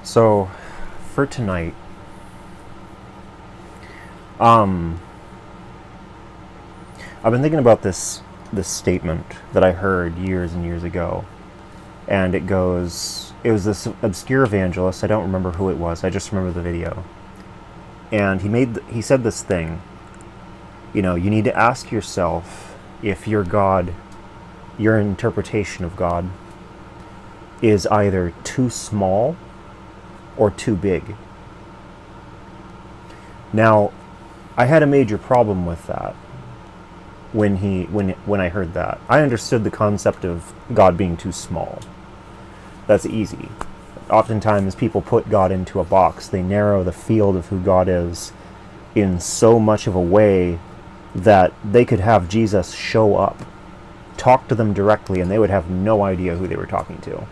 So, for tonight, um, I've been thinking about this statement that I heard years and years ago, and it was this obscure evangelist. I don't remember who it was. I just remember the video, and he said this thing. You need to ask yourself if your God, your interpretation of God, is either too small or too big. Now, I had a major problem with that when I heard that. I understood the concept of God being too small. That's easy. Oftentimes people put God into a box. They narrow the field of who God is in so much of a way that they could have Jesus show up, talk to them directly, and they would have no idea who they were talking to,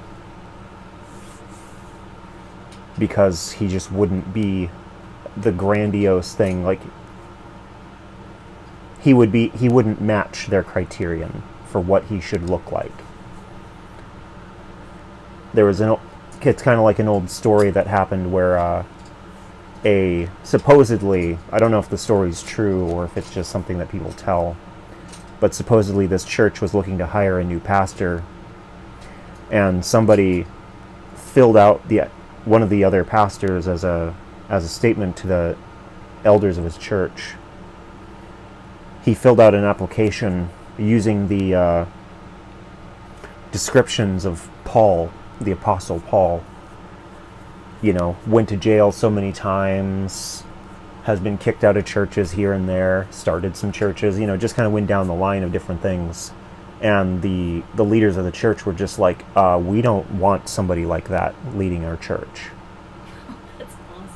because he just wouldn't be the grandiose thing. Like, he wouldn't match their criterion for what he should look like. It's kind of like an old story that happened where supposedly, I don't know if the story's true or if it's just something that people tell, but supposedly this church was looking to hire a new pastor, and somebody filled out one of the other pastors as a statement to the elders of his church. He filled out an application using the descriptions of Paul, the Apostle Paul. Went to jail so many times, has been kicked out of churches here and there, started some churches, just kind of went down the line of different things. And the leaders of the church were just like, we don't want somebody like that leading our church. That's awesome.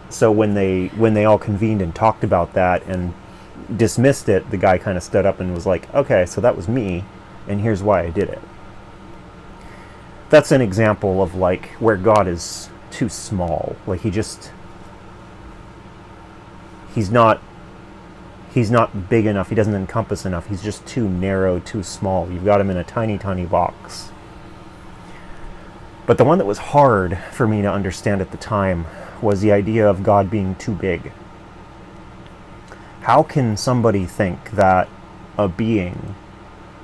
So when they all convened and talked about that and dismissed it, the guy kind of stood up and was like, okay, so that was me, and here's why I did it. That's an example of like where God is too small. Like he's not big enough. He doesn't encompass enough. He's just too narrow, too small. You've got him in a tiny, tiny box. But the one that was hard for me to understand at the time was the idea of God being too big. How can somebody think that a being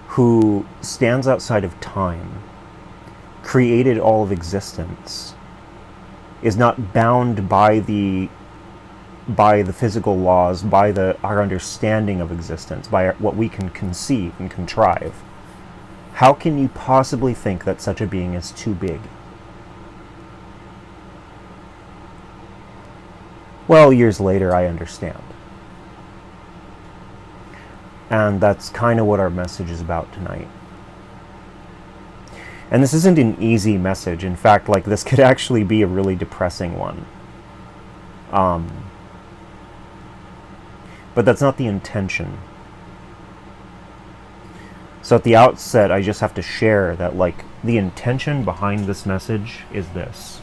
who stands outside of time, created all of existence, is not bound by the physical laws, by our understanding of existence, by what we can conceive and contrive? How can you possibly think that such a being is too big? Well, years later, I understand. And that's kind of what our message is about tonight. And this isn't an easy message. In fact, like, this could actually be a really depressing one. But that's not the intention. So at the outset, I just have to share that, like, the intention behind this message is this.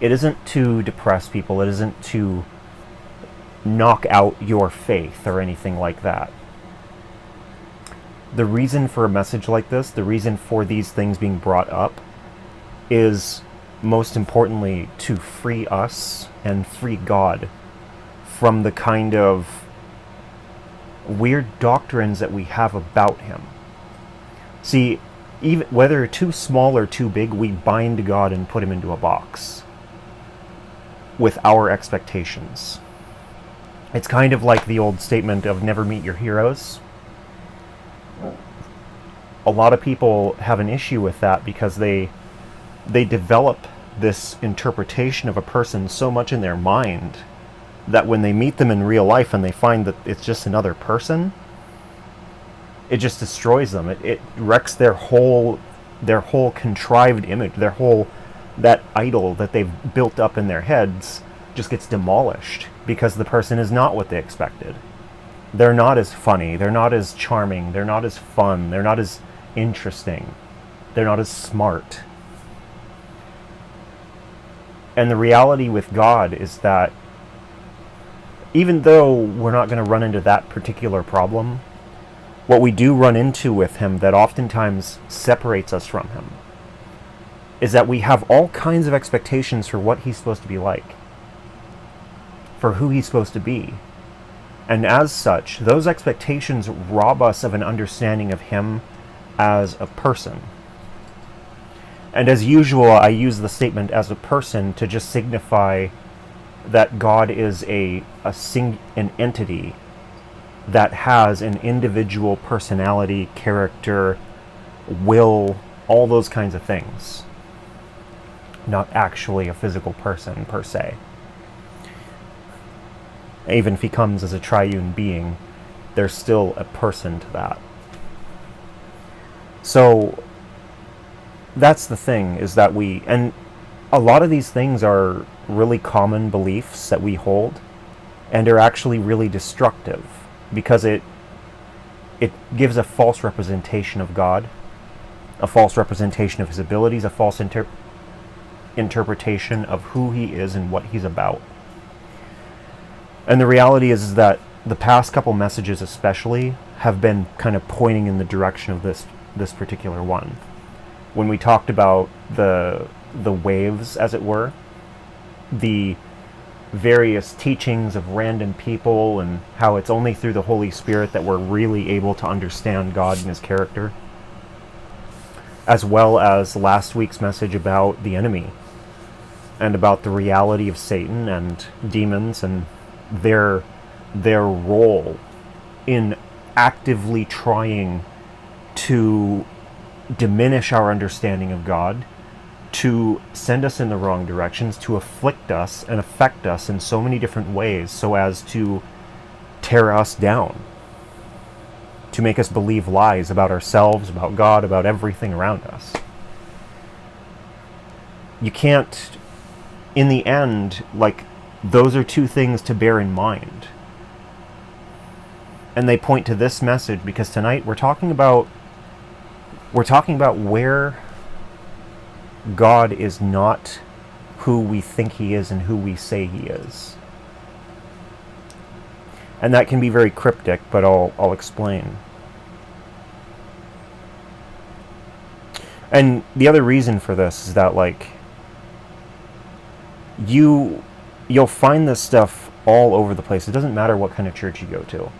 It isn't to depress people. It isn't to knock out your faith or anything like that. The reason for a message like this, the reason for these things being brought up, is most importantly to free us and free God from the kind of weird doctrines that we have about him. See, even whether too small or too big, we bind God and put him into a box with our expectations. It's kind of like the old statement of never meet your heroes. A lot of people have an issue with that because they develop this interpretation of a person so much in their mind that when they meet them in real life and they find that it's just another person, it just destroys them. It wrecks their whole contrived image, that idol that they've built up in their heads just gets demolished because the person is not what they expected. They're not as funny, they're not as charming, they're not as fun, they're not as interesting, they're not as smart. And the reality with God is that even though we're not going to run into that particular problem, what we do run into with him that oftentimes separates us from him is that we have all kinds of expectations for what he's supposed to be like, for who he's supposed to be. And as such, those expectations rob us of an understanding of him as a person. And as usual, I use the statement as a person to just signify that God is an entity that has an individual personality, character, will, all those kinds of things. Not actually a physical person per se. Even if he comes as a triune being, there's still a person to that. So that's the thing, is that and a lot of these things are really common beliefs that we hold, and are actually really destructive, because it gives a false representation of God, a false representation of his abilities, a false interpretation of who he is and what he's about. And the reality is that the past couple messages especially have been kind of pointing in the direction of this particular one. When we talked about the waves, as it were, the various teachings of random people, and how it's only through the Holy Spirit that we're really able to understand God and his character, as well as last week's message about the enemy, and about the reality of Satan and demons, and their role in actively trying to diminish our understanding of God, to send us in the wrong directions, to afflict us and affect us in so many different ways, so as to tear us down, to make us believe lies about ourselves, about God, about everything around us. You can't, in the end, those are two things to bear in mind. And they point to this message, because tonight we're talking about where God is not who we think he is and who we say he is. And that can be very cryptic, but I'll explain. And the other reason for this is that, you'll find this stuff all over the place. It doesn't matter what kind of church you go to.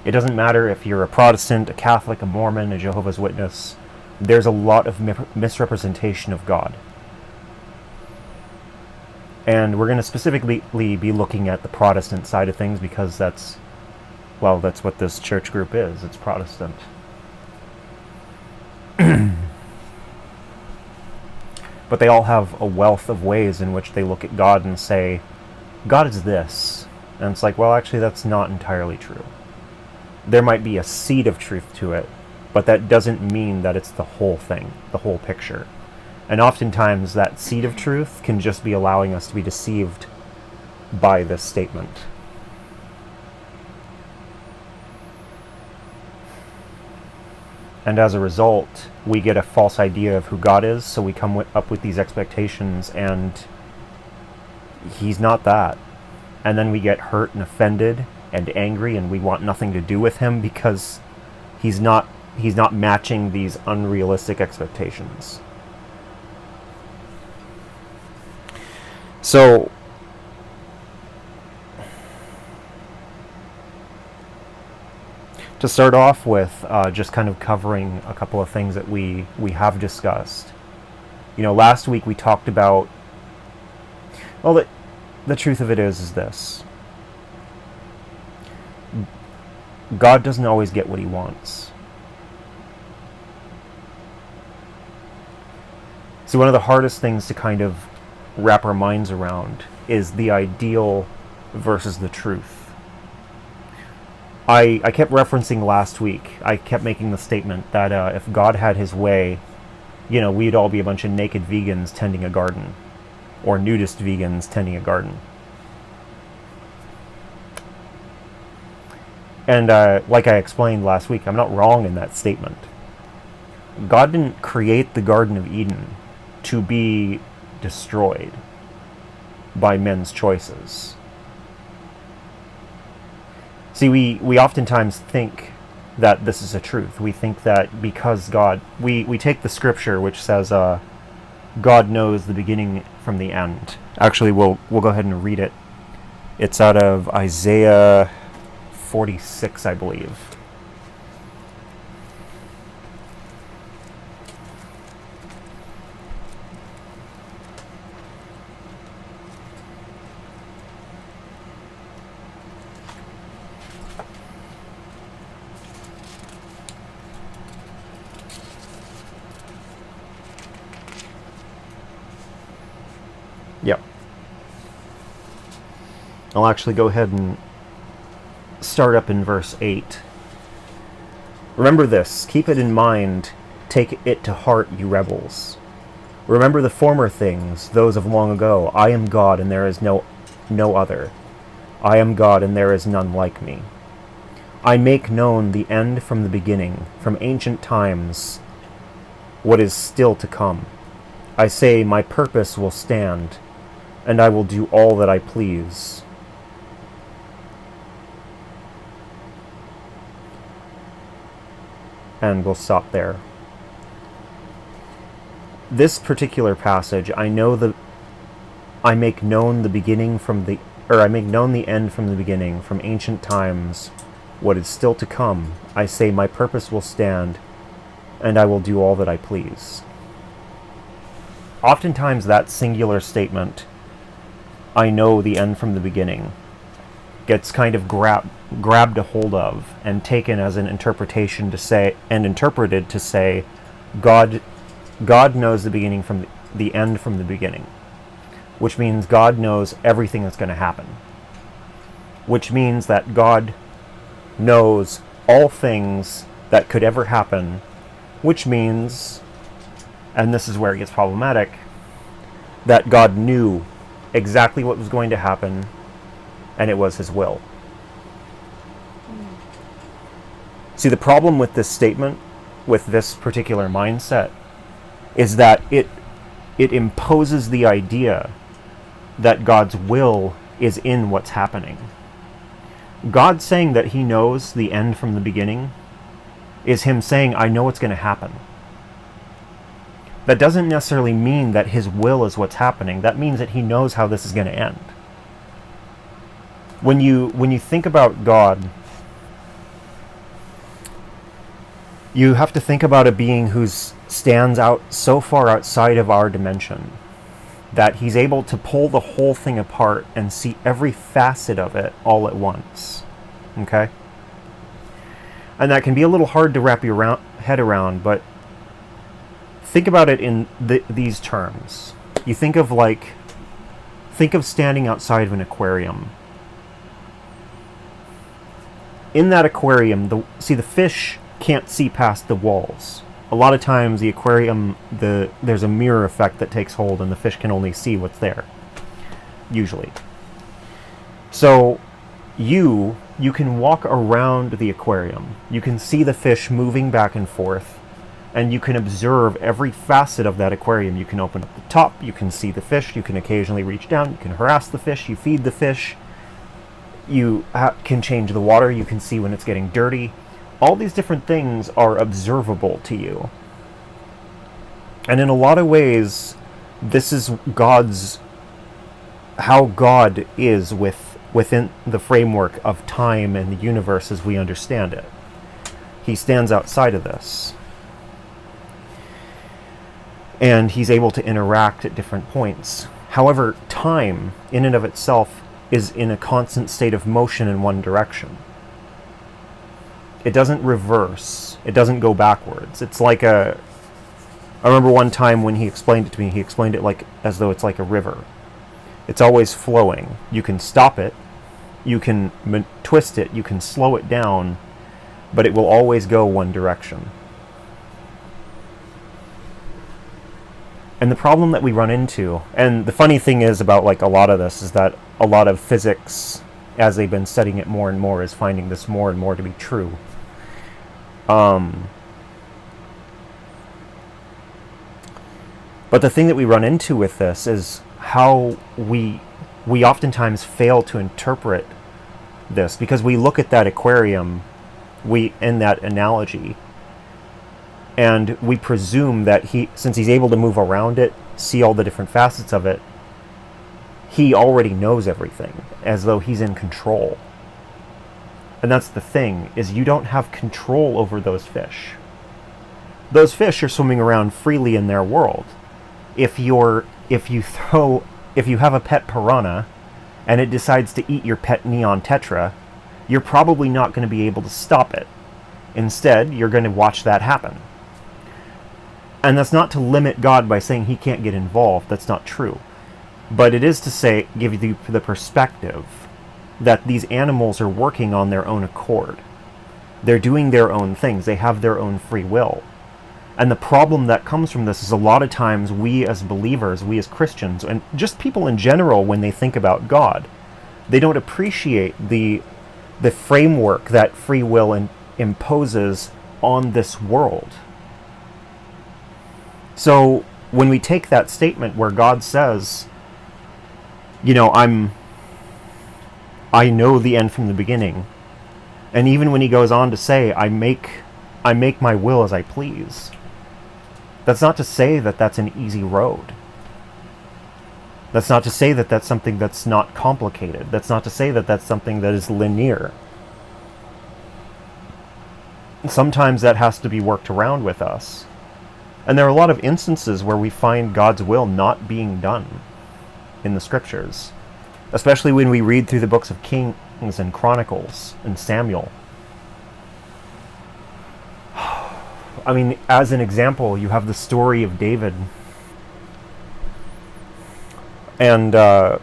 It doesn't matter if you're a Protestant, a Catholic, a Mormon, a Jehovah's Witness. There's a lot of misrepresentation of God. And we're going to specifically be looking at the Protestant side of things, because that's what this church group is. It's Protestant. But they all have a wealth of ways in which they look at God and say, God is this. And it's well, actually, that's not entirely true. There might be a seed of truth to it, but that doesn't mean that it's the whole thing, the whole picture. And oftentimes that seed of truth can just be allowing us to be deceived by this statement. And as a result, we get a false idea of who God is, so we come up with these expectations, and he's not that. And then we get hurt and offended and angry, and we want nothing to do with him, because he's not matching these unrealistic expectations. So to start off with, just kind of covering a couple of things that we have discussed. Last week we talked about, well, the truth of it is this. God doesn't always get what he wants. So one of the hardest things to kind of wrap our minds around is the ideal versus the truth. I kept referencing last week, I kept making the statement that if God had his way, we'd all be a bunch of naked vegans tending a garden, or nudist vegans tending a garden. And like I explained last week, I'm not wrong in that statement. God didn't create the Garden of Eden to be destroyed by men's choices. See, we oftentimes think that this is a truth. We think that because God... We take the scripture which says, God knows the beginning from the end. Actually, we'll go ahead and read it. It's out of Isaiah 46, I believe. Yep. I'll actually go ahead and start up in verse 8. Remember this, keep it in mind, take it to heart, you rebels. Remember the former things, those of long ago. I am God, and there is no other. I am God, and there is none like me. I make known the end from the beginning, from ancient times, what is still to come. I say, my purpose will stand, and I will do all that I please. And we'll stop there. This particular passage, I make known the end from the beginning, from ancient times, what is still to come. I say, my purpose will stand, and I will do all that I please. Oftentimes that singular statement, I know the end from the beginning, gets kind of grabbed a hold of and taken as an interpretation to say, and interpreted to say, God knows the beginning from the end from the beginning, which means God knows everything that's going to happen, which means that God knows all things that could ever happen, which means, and this is where it gets problematic, that God knew exactly what was going to happen, and it was his will. See, the problem with this statement, with this particular mindset, is that it imposes the idea that God's will is in what's happening. God saying that he knows the end from the beginning is him saying, I know what's going to happen. That doesn't necessarily mean that his will is what's happening. That means that he knows how this is going to end. When you think about God, you have to think about a being who stands out so far outside of our dimension that he's able to pull the whole thing apart and see every facet of it all at once. Okay? And that can be a little hard to wrap your head around, but think about it in these terms. You think of standing outside of an aquarium. In that aquarium, the fish can't see past the walls. A lot of times the aquarium, there's a mirror effect that takes hold and the fish can only see what's there, usually. So you can walk around the aquarium. You can see the fish moving back and forth, and you can observe every facet of that aquarium. You can open up the top, you can see the fish, you can occasionally reach down, you can harass the fish, you feed the fish, you can change the water, you can see when it's getting dirty. All these different things are observable to you. And in a lot of ways, this is how God is within the framework of time and the universe as we understand it. He stands outside of this. And he's able to interact at different points. However, time, in and of itself, is in a constant state of motion in one direction. It doesn't reverse. It doesn't go backwards. It's like I remember one time when he explained it to me, he explained it as though it's like a river. It's always flowing. You can stop it, you can twist it, you can slow it down, but it will always go one direction. And the problem that we run into, and the funny thing is about a lot of this, is that a lot of physics, as they've been studying it more and more, is finding this more and more to be true. But the thing that we run into with this is how we oftentimes fail to interpret this, because we look at that aquarium, in that analogy, And we presume that since he's able to move around it, see all the different facets of it, he already knows everything, as though he's in control. And that's the thing, is you don't have control over those fish. Those fish are swimming around freely in their world. If you have a pet piranha and it decides to eat your pet neon tetra, you're probably not going to be able to stop it. Instead, you're going to watch that happen. And that's not to limit God by saying he can't get involved. That's not true. But it is to say, give you the perspective that these animals are working on their own accord. They're doing their own things. They have their own free will. And the problem that comes from this is a lot of times we as believers, we as Christians, and just people in general, when they think about God, they don't appreciate the framework that free will imposes on this world. So when we take that statement where God says, I know the end from the beginning, and even when he goes on to say, I make my will as I please, that's not to say that that's an easy road. That's not to say that that's something that's not complicated. That's not to say that that's something that is linear. Sometimes that has to be worked around with us. And there are a lot of instances where we find God's will not being done in the scriptures, especially when we read through the books of Kings and Chronicles and Samuel. I mean, as an example, you have the story of David. And the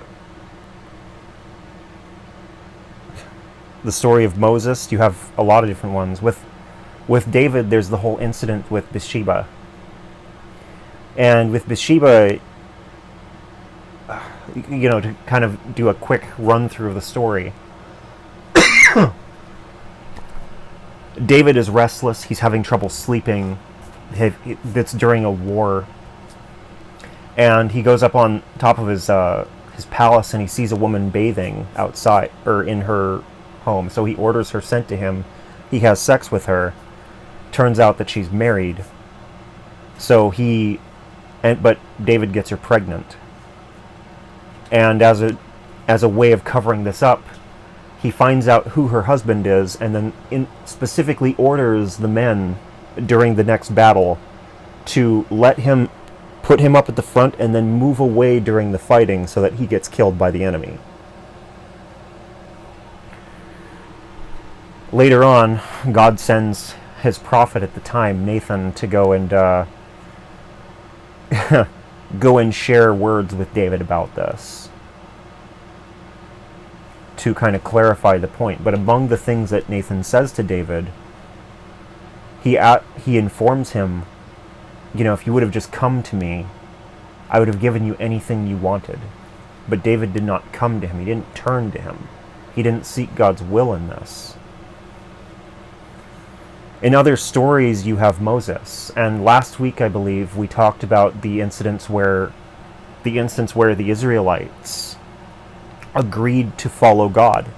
story of Moses. You have a lot of different ones. With David, there's the whole incident with Bathsheba. And with Bathsheba, to kind of do a quick run through of the story, David is restless. He's having trouble sleeping. It's during a war. And he goes up on top of his palace and he sees a woman bathing outside, or in her home. So he orders her sent to him. He has sex with her. Turns out that she's married. But David gets her pregnant. And as a way of covering this up, he finds out who her husband is, and then specifically orders the men during the next battle to put him up at the front and then move away during the fighting so that he gets killed by the enemy. Later on, God sends his prophet at the time, Nathan, to go and go and share words with David about this, to kind of clarify the point. But among the things that Nathan says to David, he informs him, if you would have just come to me, I would have given you anything you wanted. But David did not come to him. He didn't turn to him. He didn't seek God's will in this. In other stories, you have Moses. And last week, I believe, we talked about the instance where the Israelites agreed to follow God.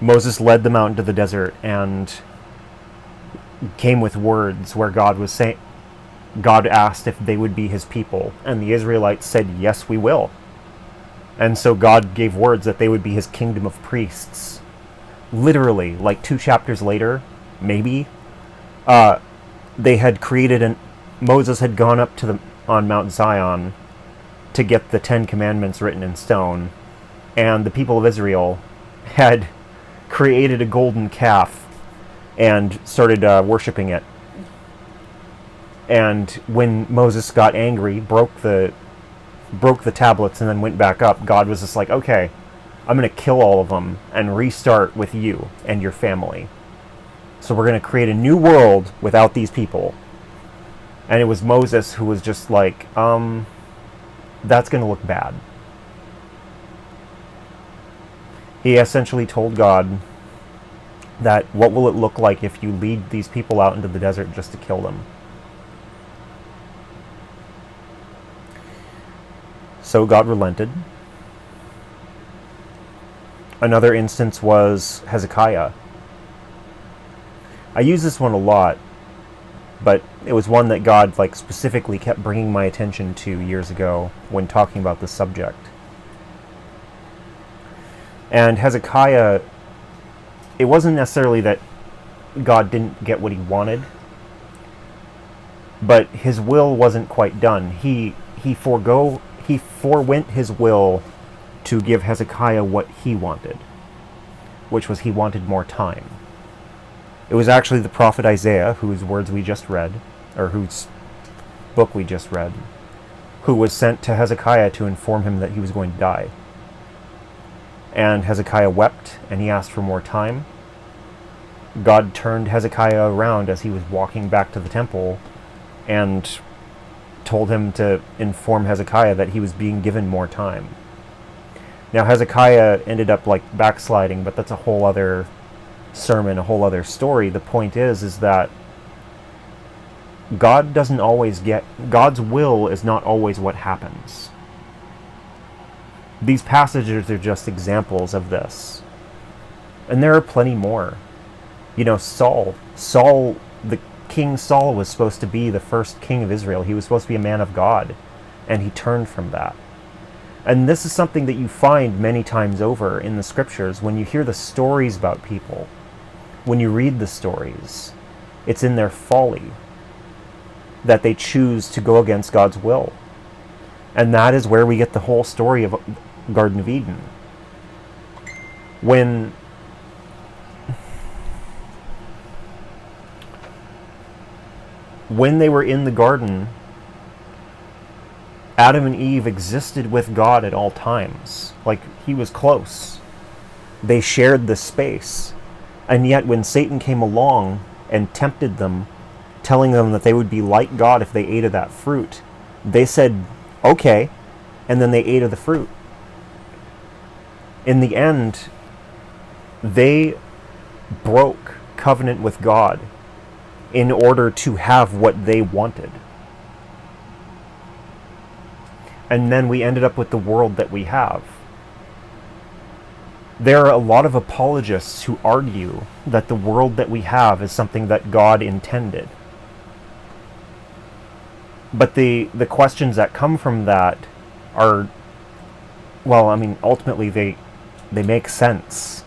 Moses led them out into the desert and came with words where God asked if they would be his people, and the Israelites said, yes, we will. And so God gave words that they would be his kingdom of priests. Literally, like 2 chapters later, maybe, they had created Moses had gone up on Mount Zion to get the 10 Commandments written in stone, and the people of Israel had created a golden calf and started worshipping it. And when Moses got angry, broke the tablets and then went back up, God was just like, okay, I'm going to kill all of them and restart with you and your family. So we're going to create a new world without these people. And it was Moses who was just like, that's going to look bad. He essentially told God that what will it look like if you lead these people out into the desert just to kill them? So God relented. Another instance was Hezekiah. I use this one a lot but it was one that God like specifically kept bringing my attention to years ago when talking about this subject. And Hezekiah, it wasn't necessarily that God didn't get what he wanted, but his will wasn't quite done. He forewent his will to give Hezekiah what he wanted, which was he wanted more time. It was actually the prophet Isaiah, whose words we just read, or whose book we just read, who was sent to Hezekiah to inform him that he was going to die. And Hezekiah wept, and he asked for more time. God turned Hezekiah around as he was walking back to the temple and told him to inform Hezekiah that he was being given more time. Now Hezekiah ended up like backsliding, but that's a whole other sermon, a whole other story. The point is that God's will is not always what happens. These passages are just examples of this. And there are plenty more. You know, King Saul was supposed to be the first king of Israel. He was supposed to be a man of God, and he turned from that. And this is something that you find many times over in the scriptures. When you hear the stories about people, when you read the stories, it's in their folly that they choose to go against God's will. And that is where we get the whole story of Garden of Eden. When they were in the garden, Adam and Eve existed with God at all times. Like, he was close. They shared the space. And yet when Satan came along and tempted them, telling them that they would be like God if they ate of that fruit, they said, okay, and then they ate of the fruit. In the end, they broke covenant with God in order to have what they wanted. And then we ended up with the world that we have. There are a lot of apologists who argue that the world that we have is something that God intended. But the questions that come from that are, well, I mean, ultimately they make sense,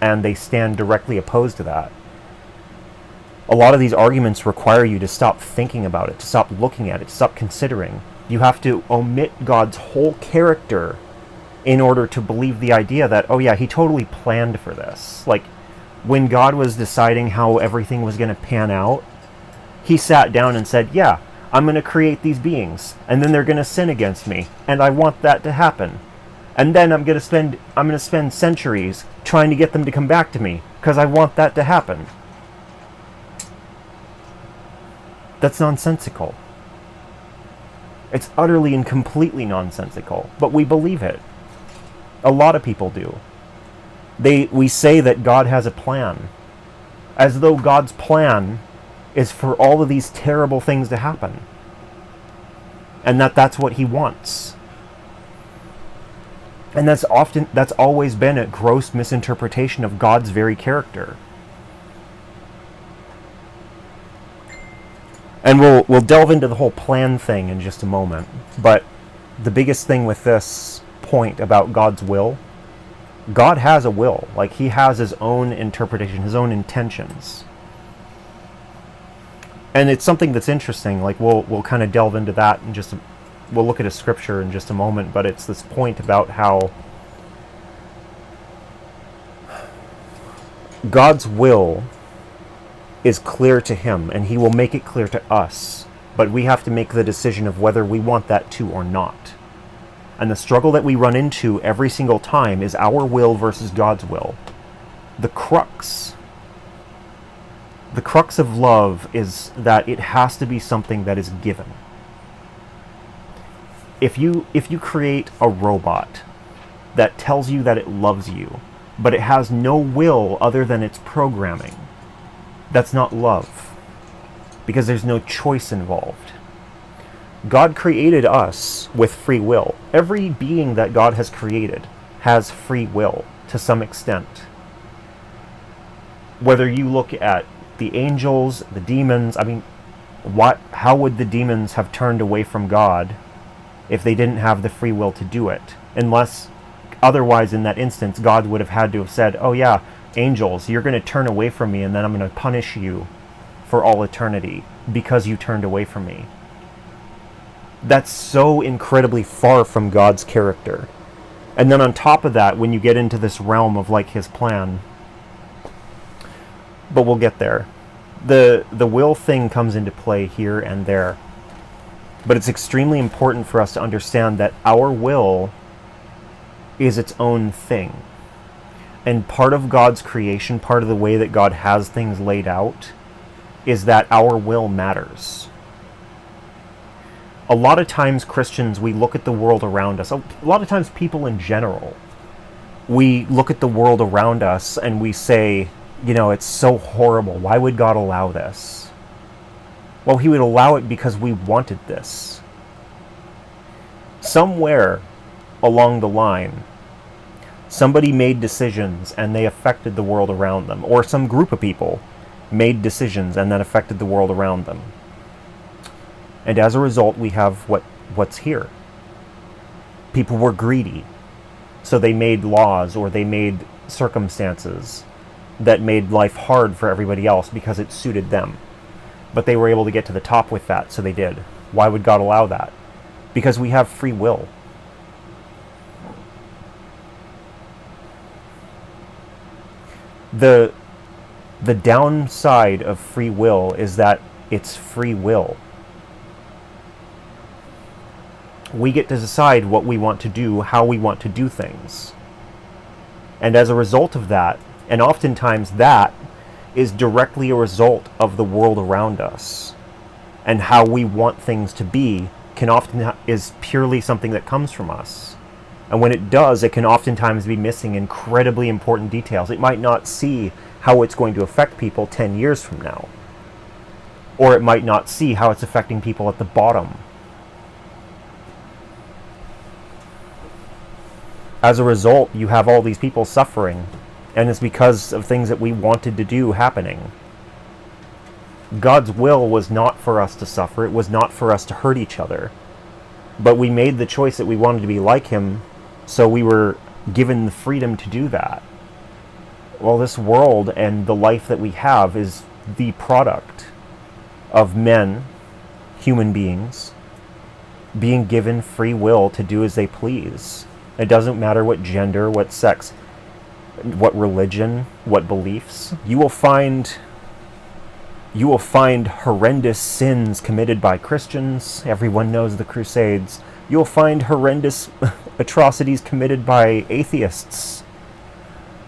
and they stand directly opposed to that. A lot of these arguments require you to stop thinking about it, to stop looking at it, to stop considering. You have to omit God's whole character in order to believe the idea that, oh yeah, he totally planned for this. Like, when God was deciding how everything was going to pan out, he sat down and said, yeah, I'm going to create these beings, and then they're going to sin against me, and I want that to happen. And then I'm going to spend centuries trying to get them to come back to me, because I want that to happen. That's nonsensical. It's utterly and completely nonsensical, but we believe it. A lot of people do. We say that God has a plan, as though God's plan is for all of these terrible things to happen, and that's what he wants. And that's always been a gross misinterpretation of God's very character. And we'll delve into the whole plan thing in just a moment. But the biggest thing with this point about God's will, God has a will. Like, he has his own interpretation, his own intentions. And it's something that's interesting. Like, we'll kind of delve into that in we'll look at a scripture in just a moment, but it's this point about how God's will is clear to him, and he will make it clear to us, but we have to make the decision of whether we want that to or not. And the struggle that we run into every single time is our will versus God's will. The crux of love is that it has to be something that is given. If you create a robot that tells you that it loves you, but it has no will other than its programming, that's not love, because there's no choice involved. God created us with free will. Every being that God has created has free will to some extent. Whether you look at the angels, the demons, I mean, how would the demons have turned away from God if they didn't have the free will to do it? Unless, otherwise, in that instance, God would have had to have said, oh yeah, angels, you're going to turn away from me, and then I'm going to punish you for all eternity because you turned away from me. That's so incredibly far from God's character. And then on top of that, when you get into this realm of like his plan, but we'll get there. The will thing comes into play here and there. But it's extremely important for us to understand that our will is its own thing. And part of God's creation, part of the way that God has things laid out, is that our will matters. A lot of times Christians, we look at the world around us. A lot of times people in general, we look at the world around us and we say, you know, it's so horrible. Why would God allow this? Well, he would allow it because we wanted this. Somewhere along the line, somebody made decisions and they affected the world around them. Or some group of people made decisions and that affected the world around them. And as a result, we have what's here. People were greedy, so they made laws or they made circumstances that made life hard for everybody else because it suited them. But they were able to get to the top with that, so they did. Why would God allow that? Because we have free will. The downside of free will is that it's free will. We get to decide what we want to do, how we want to do things. And as a result of that, and oftentimes that is directly a result of the world around us, and how we want things to be is purely something that comes from us. And when it does, it can oftentimes be missing incredibly important details. It might not see how it's going to affect people 10 years from now. Or it might not see how it's affecting people at the bottom. As a result, you have all these people suffering, and it's because of things that we wanted to do happening. God's will was not for us to suffer. It was not for us to hurt each other. But we made the choice that we wanted to be like him, so we were given the freedom to do that. Well, this world and the life that we have is the product of men, human beings, being given free will to do as they please. It doesn't matter what gender, what sex, what religion, what beliefs. You will find horrendous sins committed by Christians. Everyone knows the Crusades. You'll find horrendous atrocities committed by atheists.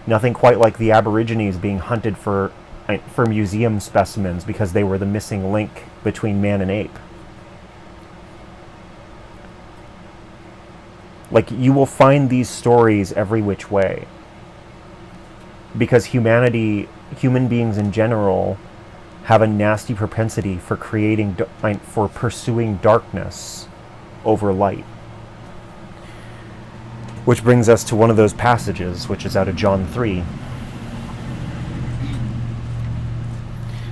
Nothing quite like the Aborigines being hunted for museum specimens because they were the missing link between man and ape. Like, you will find these stories every which way. Because human beings in general, have a nasty propensity for pursuing darkness over light. Which brings us to one of those passages, which is out of John 3.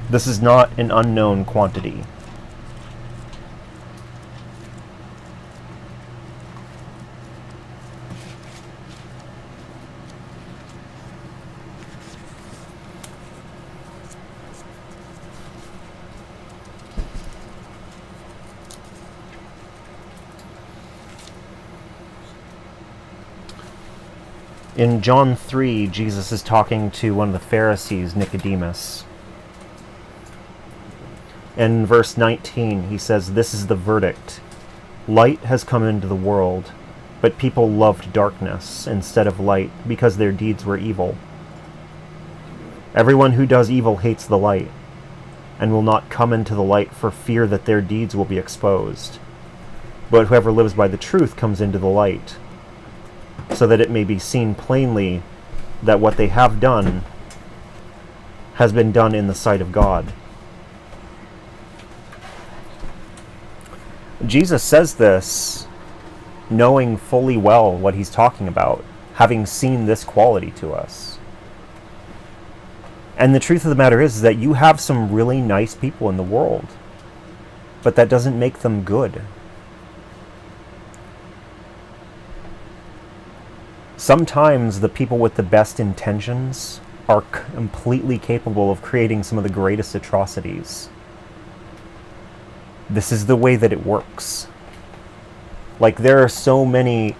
This is not an unknown quantity. In John 3, Jesus is talking to one of the Pharisees, Nicodemus. In verse 19, he says, "This is the verdict. Light has come into the world, but people loved darkness instead of light because their deeds were evil. Everyone who does evil hates the light and will not come into the light for fear that their deeds will be exposed. But whoever lives by the truth comes into the light, so that it may be seen plainly that what they have done has been done in the sight of God." Jesus says this knowing fully well what he's talking about, having seen this quality to us. And the truth of the matter is that you have some really nice people in the world. but that doesn't make them good. Sometimes the people with the best intentions are completely capable of creating some of the greatest atrocities. This is the way that it works. Like, there are so many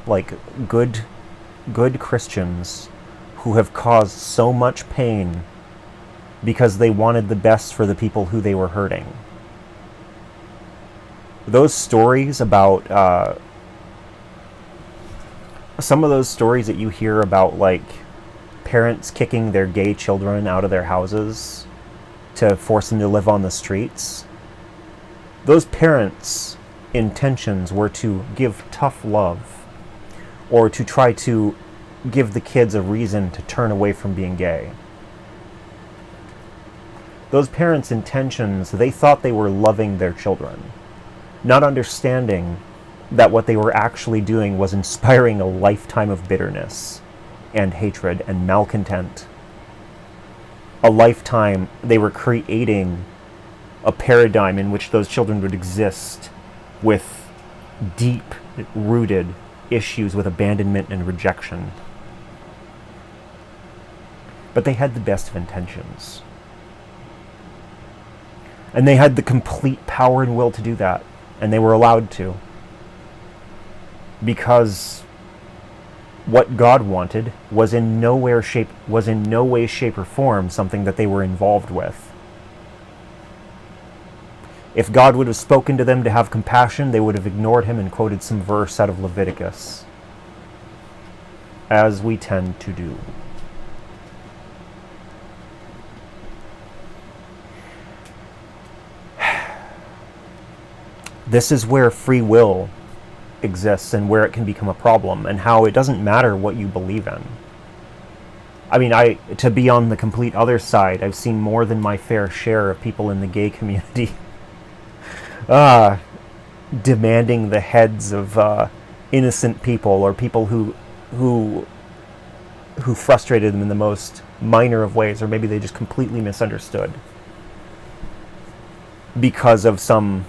like good Christians who have caused so much pain because they wanted the best for the people who they were hurting. Those stories about some of those stories that you hear about, like parents kicking their gay children out of their houses to force them to live on the streets, those parents' intentions were to give tough love or to try to give the kids a reason to turn away from being gay. Those parents' intentions, they thought they were loving their children, not understanding that what they were actually doing was inspiring a lifetime of bitterness and hatred and malcontent. A lifetime, they were creating a paradigm in which those children would exist with deep-rooted issues with abandonment and rejection. But they had the best of intentions. And they had the complete power and will to do that. And they were allowed to. Because what God wanted was in no way, shape, or form something that they were involved with. If God would have spoken to them to have compassion, they would have ignored him and quoted some verse out of Leviticus, as we tend to do. This is where free will exists and where it can become a problem, and how it doesn't matter what you believe in. I mean, to be on the complete other side, I've seen more than my fair share of people in the gay community demanding the heads of innocent people, or people who frustrated them in the most minor of ways, or maybe they just completely misunderstood because of something.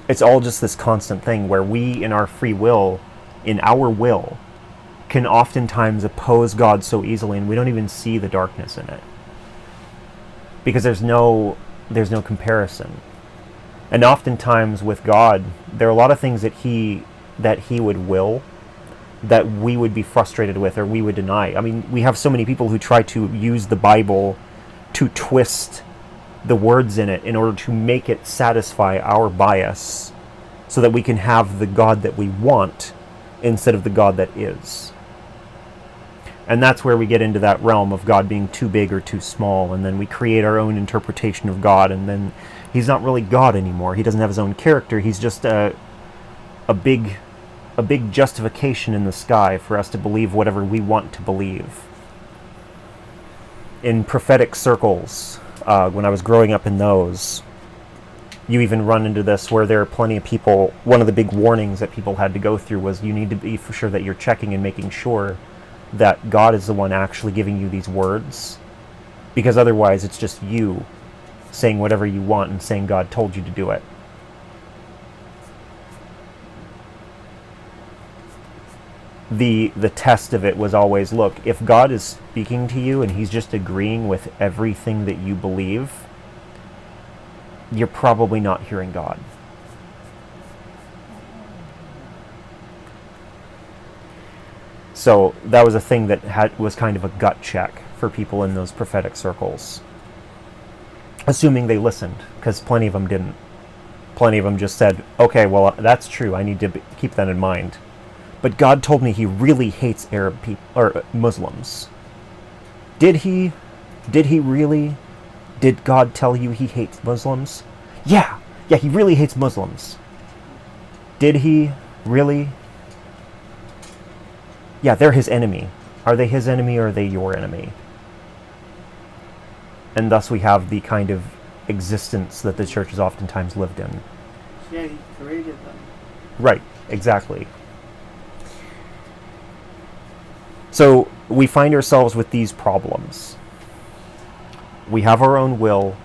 It's all just this constant thing where we, in our free will, can oftentimes oppose God so easily, and we don't even see the darkness in it. Because there's no comparison. And oftentimes with God, there are a lot of things that he would will that we would be frustrated with or we would deny. I mean, we have so many people who try to use the Bible to twist the words in it in order to make it satisfy our bias so that we can have the God that we want instead of the God that is. And that's where we get into that realm of God being too big or too small, and then we create our own interpretation of God, and then he's not really God anymore. He doesn't have his own character. He's just a big justification in the sky for us to believe whatever we want to believe. In prophetic circles, when I was growing up in those, you even run into this where there are plenty of people. One of the big warnings that people had to go through was you need to be for sure that you're checking and making sure that God is the one actually giving you these words, because otherwise it's just you saying whatever you want and saying God told you to do it. The test of it was always, look, if God is speaking to you and he's just agreeing with everything that you believe, you're probably not hearing God. So that was a thing that was kind of a gut check for people in those prophetic circles. Assuming they listened, because plenty of them didn't. Plenty of them just said, okay, well, that's true, I need to keep that in mind. But God told me he really hates Arab people, or Muslims. Did he really? Did God tell you he hates Muslims? Yeah, he really hates Muslims. Did he really? Yeah, they're his enemy. Are they his enemy or are they your enemy? And thus we have the kind of existence that the church has oftentimes lived in. Yeah, he created them. Right, exactly. So we find ourselves with these problems. We have our own will.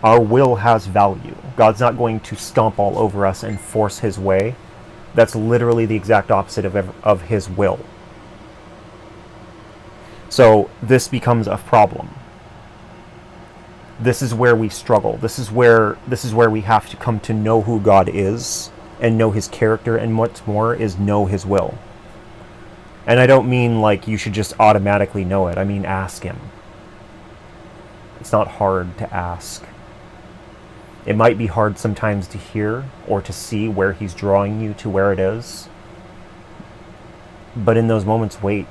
Our will has value. God's not going to stomp all over us and force his way. That's literally the exact opposite of his will. So this becomes a problem. This is where we struggle. This is where we have to come to know who God is and know his character, and what's more is know his will. And I don't mean like you should just automatically know it. I mean ask him. It's not hard to ask. It might be hard sometimes to hear or to see where he's drawing you to where it is. But in those moments, wait.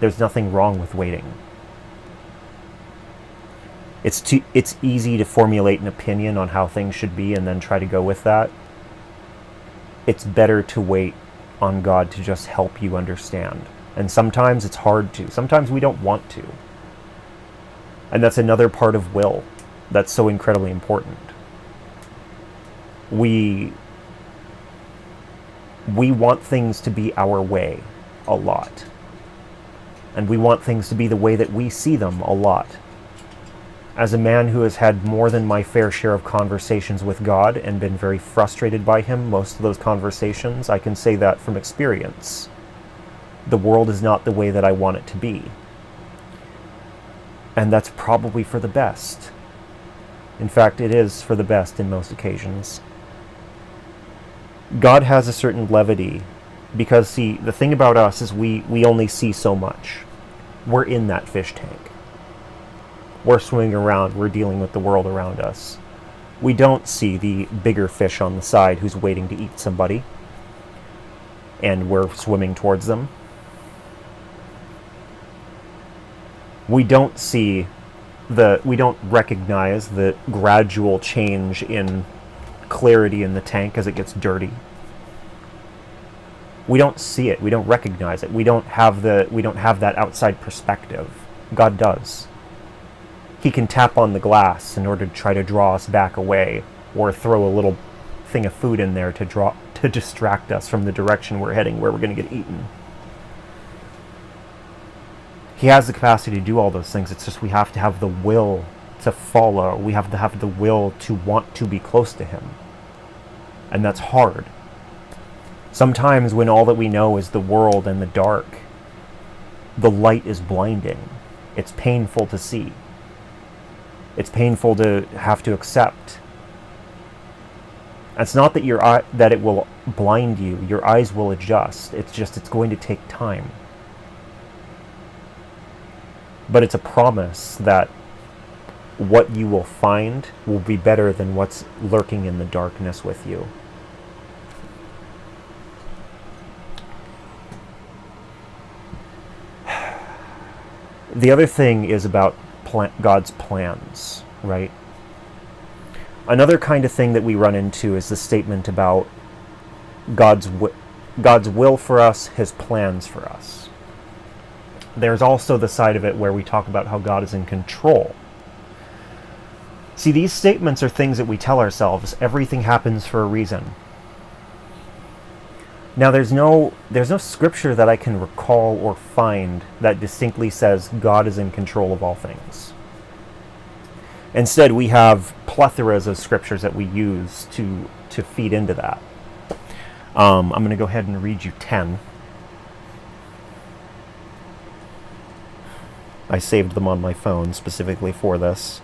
There's nothing wrong with waiting. It's easy to formulate an opinion on how things should be and then try to go with that. It's better to wait on God to just help you understand. And sometimes it's hard to. Sometimes we don't want to. And that's another part of will that's so incredibly important. We want things to be our way a lot. And we want things to be the way that we see them a lot. As a man who has had more than my fair share of conversations with God and been very frustrated by him most of those conversations, I can say that from experience. The world is not the way that I want it to be. And that's probably for the best. In fact, it is for the best in most occasions. God has a certain levity because, see, the thing about us is we only see so much. We're in that fish tank. We're swimming around, we're dealing with the world around us. We don't see the bigger fish on the side who's waiting to eat somebody, and we're swimming towards them. We don't recognize the gradual change in clarity in the tank as it gets dirty. We don't see it. We don't recognize it. We don't have that outside perspective. God does. He can tap on the glass in order to try to draw us back away, or throw a little thing of food in there to distract us from the direction we're heading, where we're going to get eaten. He has the capacity to do all those things. It's just we have to have the will to follow. We have to have the will to want to be close to him. And that's hard. Sometimes when all that we know is the world and the dark, the light is blinding. It's painful to see. It's painful to have to accept. It's not that that it will blind you. Your eyes will adjust. It's going to take time. But it's a promise that what you will find will be better than what's lurking in the darkness with you. The other thing is about God's plans, right? Another kind of thing that we run into is the statement about God's will for us, his plans for us. There's also the side of it where we talk about how God is in control. See, these statements are things that we tell ourselves. Everything happens for a reason. Now, there's no scripture that I can recall or find that distinctly says God is in control of all things. Instead, we have plethoras of scriptures that we use to feed into that. I'm going to go ahead and read you 10. I saved them on my phone specifically for this.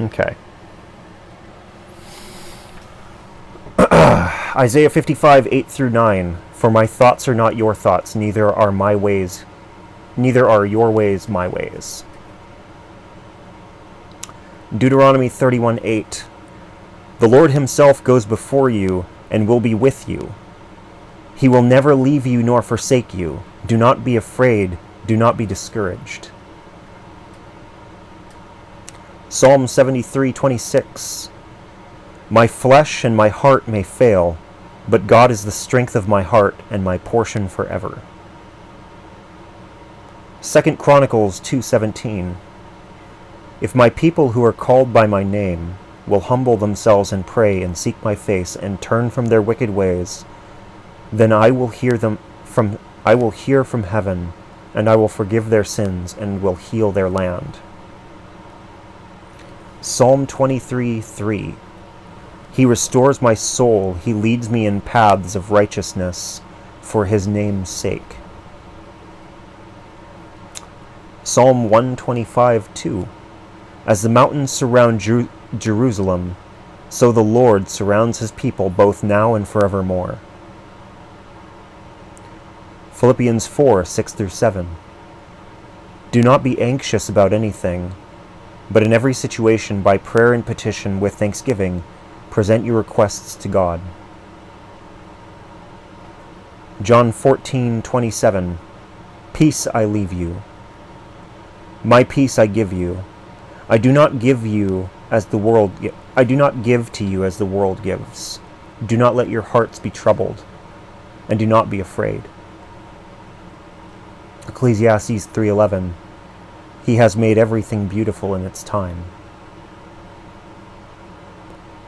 Okay. Isaiah 55, 8 through 9. For my thoughts are not your thoughts, neither are your ways my ways. Deuteronomy 31, 8. The Lord himself goes before you and will be with you. He will never leave you nor forsake you. Do not be afraid, do not be discouraged. Psalm 73:26. My flesh and my heart may fail, but God is the strength of my heart and my portion forever. 2 Chronicles 2:17. If my people who are called by my name will humble themselves and pray and seek my face and turn from their wicked ways, Then I will hear from heaven, and I will forgive their sins and will heal their land. Psalm 23:3. He restores my soul, he leads me in paths of righteousness for his name's sake. Psalm 125:2. As the mountains surround Jerusalem, so the Lord surrounds his people both now and forevermore. Philippians 4:6-7. Do not be anxious about anything, but in every situation by prayer and petition with thanksgiving, present your requests to God. John 14:27. Peace I leave you. My peace I give you. I do not give to you as the world gives. Do not let your hearts be troubled, and do not be afraid. Ecclesiastes 3:11. He has made everything beautiful in its time.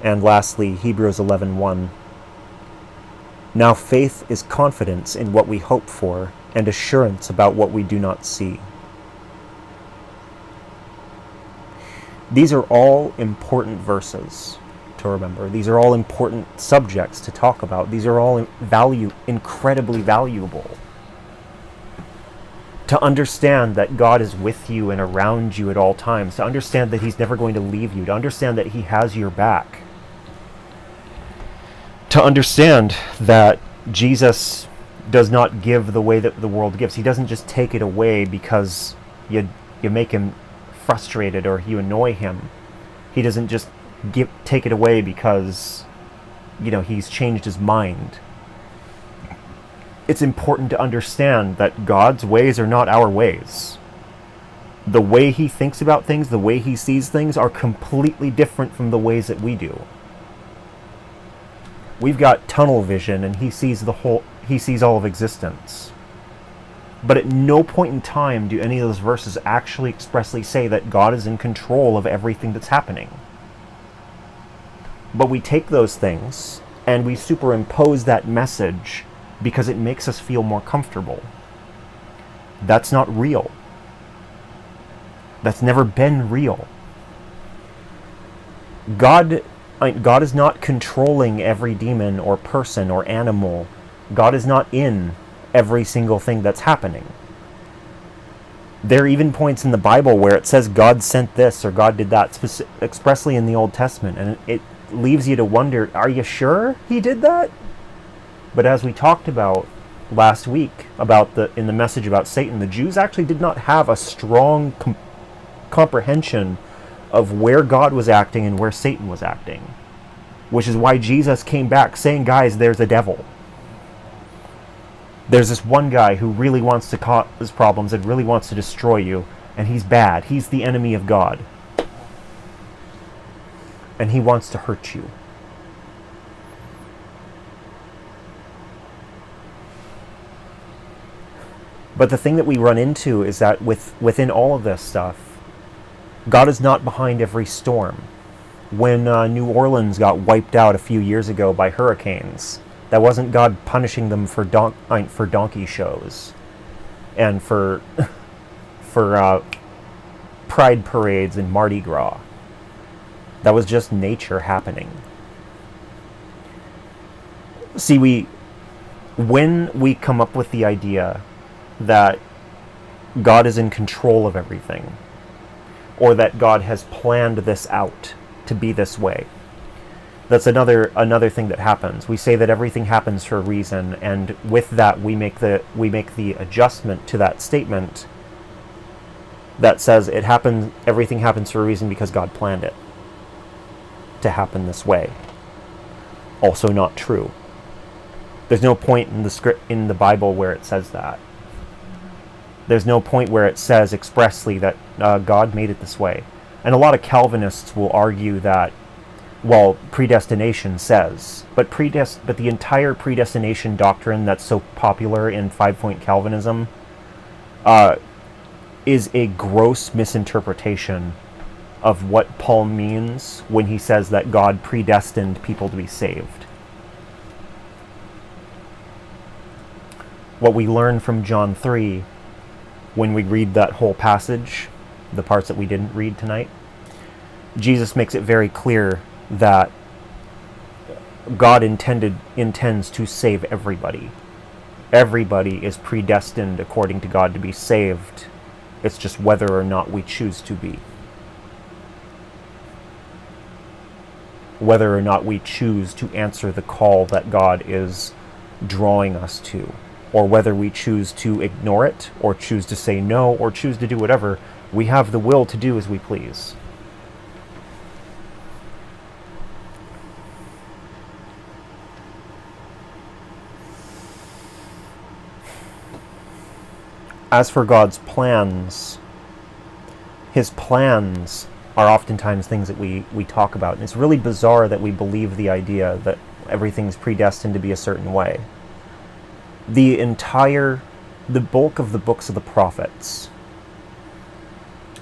And lastly, Hebrews 11:1. Now faith is confidence in what we hope for, and assurance about what we do not see. These are all important verses to remember. These are all important subjects to talk about. These are all incredibly valuable. To understand that God is with you and around you at all times. To understand that he's never going to leave you. To understand that he has your back. To understand that Jesus does not give the way that the world gives. He doesn't just take it away because you make him frustrated or you annoy him. He doesn't just take it away because he's changed his mind. It's important to understand that God's ways are not our ways. The way he thinks about things, the way he sees things are completely different from the ways that we do. We've got tunnel vision and he sees all of existence. But at no point in time do any of those verses actually expressly say that God is in control of everything that's happening. But we take those things and we superimpose that message because it makes us feel more comfortable. That's not real. That's never been real. God is not controlling every demon or person or animal. God is not in every single thing that's happening. There are even points in the Bible where it says God sent this or God did that, expressly in the Old Testament, and it leaves you to wonder, are you sure he did that? But as we talked about last week in the message about Satan, the Jews actually did not have a strong comprehension of where God was acting and where Satan was acting, which is why Jesus came back saying, guys, there's a devil. There's this one guy who really wants to cause problems and really wants to destroy you, and he's bad. He's the enemy of God. And he wants to hurt you. But the thing that we run into is that within all of this stuff, God is not behind every storm. When New Orleans got wiped out a few years ago by hurricanes, that wasn't God punishing them for donkey shows and for pride parades and Mardi Gras. That was just nature happening. See, when we come up with the idea that God is in control of everything, or that God has planned this out to be this way, that's another thing that happens. We say that everything happens for a reason, and with that we make the adjustment to that statement that says everything happens for a reason because God planned it to happen this way. Also not true. There's no point in the Bible where it says that. There's no point where it says expressly that God made it this way. And a lot of Calvinists will argue that, well, predestination says, but the entire predestination doctrine that's so popular in 5-point Calvinism is a gross misinterpretation of what Paul means when he says that God predestined people to be saved. what we learn from John 3 when we read that whole passage, the parts that we didn't read tonight, Jesus makes it very clear that God intends to save everybody. Everybody is predestined according to God to be saved. It's just whether or not we choose to be. Whether or not we choose to answer the call that God is drawing us to, or whether we choose to ignore it, or choose to say no, or choose to do whatever, we have the will to do as we please. As for God's plans, his plans are oftentimes things that we talk about. And it's really bizarre that we believe the idea that everything's predestined to be a certain way. The bulk of the books of the prophets,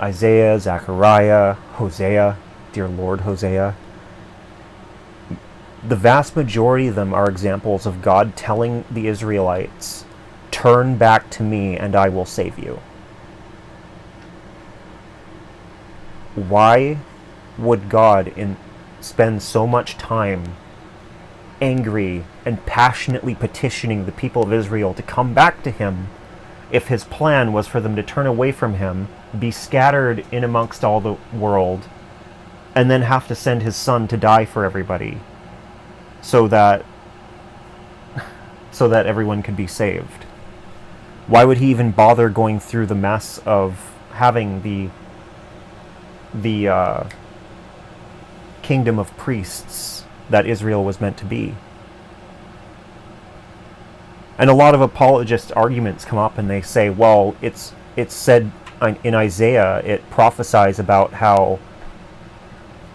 Isaiah, Zechariah, Hosea, dear Lord Hosea, the vast majority of them are examples of God telling the Israelites, turn back to me and I will save you. Why would God spend so much time angry and passionately petitioning the people of Israel to come back to him if his plan was for them to turn away from him, be scattered in amongst all the world, and then have to send his son to die for everybody so that everyone could be saved? Why would he even bother going through the mess of having the kingdom of priests that Israel was meant to be? And a lot of apologist arguments come up and they say, well, it's said in Isaiah, it prophesies about how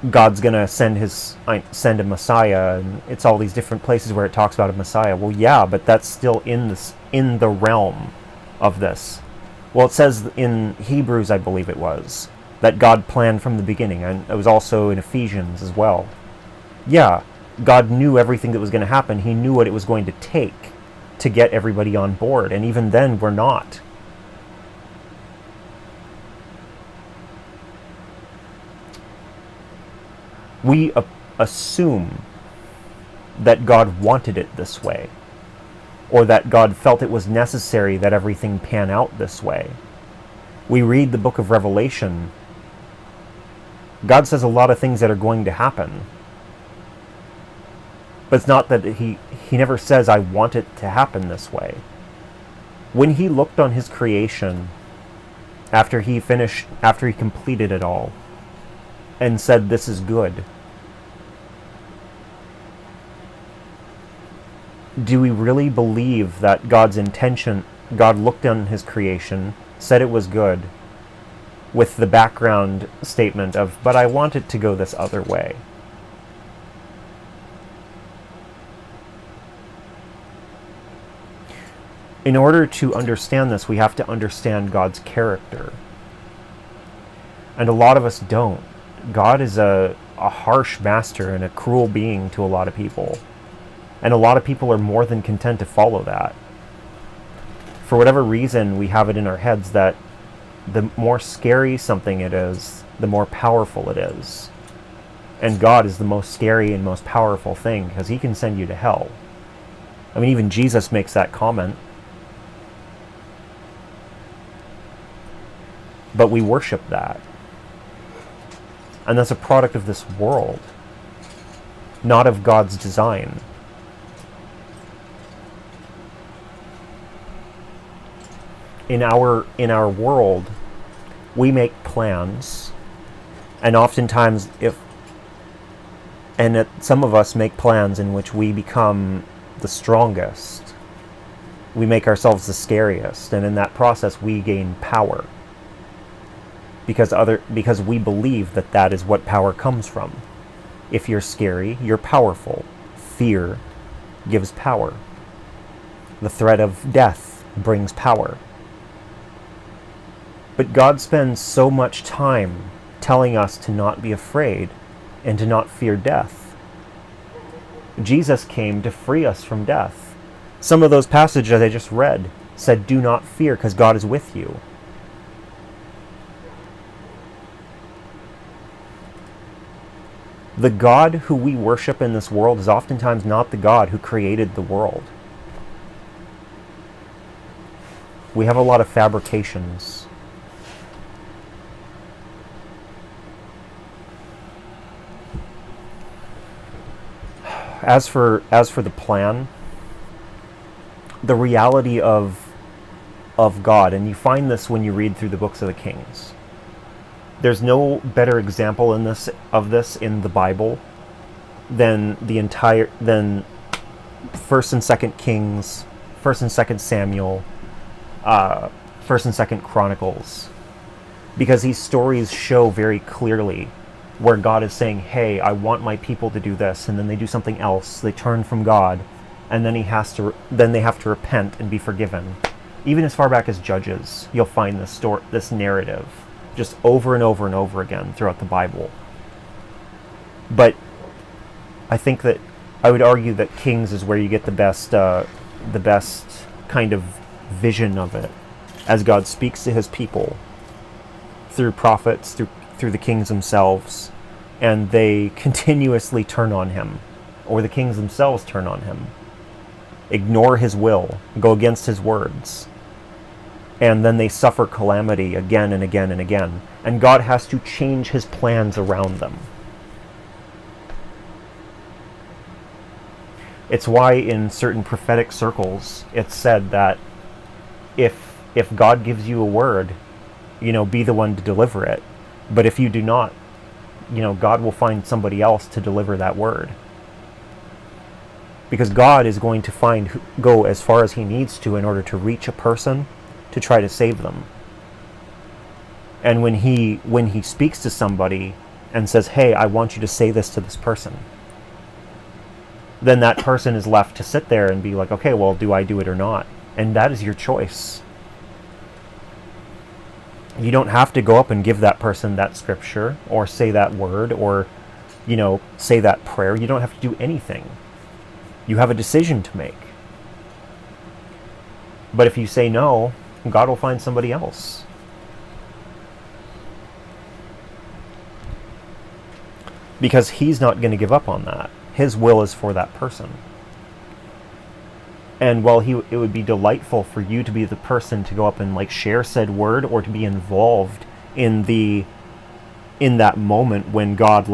God's going to send a Messiah, and it's all these different places where it talks about a Messiah. Well, yeah, but that's still in the realm of this. Well, it says in Hebrews, I believe it was, that God planned from the beginning, and it was also in Ephesians as well. Yeah, God knew everything that was going to happen. He knew what it was going to take to get everybody on board, and even then, we're not. We assume that God wanted it this way, or that God felt it was necessary that everything pan out this way. We read the book of Revelation. God says a lot of things that are going to happen. But it's not that he never says, I want it to happen this way. When he looked on his creation, after he completed it all, and said, this is good, do we really believe that God's intention, God looked on his creation, said it was good, with the background statement of, but I want it to go this other way? In order to understand this, we have to understand God's character. And a lot of us don't. God is a harsh master and a cruel being to a lot of people. And a lot of people are more than content to follow that. For whatever reason, we have it in our heads that the more scary something it is, the more powerful it is. And God is the most scary and most powerful thing, because he can send you to hell. I mean, even Jesus makes that comment. But we worship that. And that's a product of this world, not of God's design. In our world, we make plans, and oftentimes some of us make plans in which we become the strongest. We make ourselves the scariest, and in that process we gain power. Because we believe that is what power comes from. If you're scary, you're powerful. Fear gives power. The threat of death brings power. But God spends so much time telling us to not be afraid and to not fear death. Jesus came to free us from death. Some of those passages I just read said, do not fear, because God is with you. The God who we worship in this world is oftentimes not the God who created the world. We have a lot of fabrications. As for the plan, the reality of God, and you find this when you read through the books of the Kings. There's no better example of this in the Bible than First and Second Kings, First and Second Samuel, First and Second Chronicles, because these stories show very clearly where God is saying, "Hey, I want my people to do this," and then they do something else. They turn from God, and then they have to repent and be forgiven. Even as far back as Judges, you'll find this narrative just over and over and over again throughout the Bible. But I think that I would argue that Kings is where you get the best kind of vision of it, as God speaks to his people through prophets, through the kings themselves, and they continuously turn on him, or the kings themselves turn on him, ignore his will, go against his words, and then they suffer calamity again and again and again, and God has to change his plans around them. It's why in certain prophetic circles it's said that if God gives you a word, be the one to deliver it. But if you do not, God will find somebody else to deliver that word. Because God is going to go as far as he needs to in order to reach a person to try to save them. And when he speaks to somebody and says, "Hey, I want you to say this to this person," then that person is left to sit there and be like, "Okay, well, do I do it or not?" And that is your choice. You don't have to go up and give that person that scripture or say that word or, say that prayer. You don't have to do anything. You have a decision to make. But if you say no, God will find somebody else. Because he's not going to give up on that. His will is for that person. And while it would be delightful for you to be the person to go up and share said word, or to be involved in that moment when God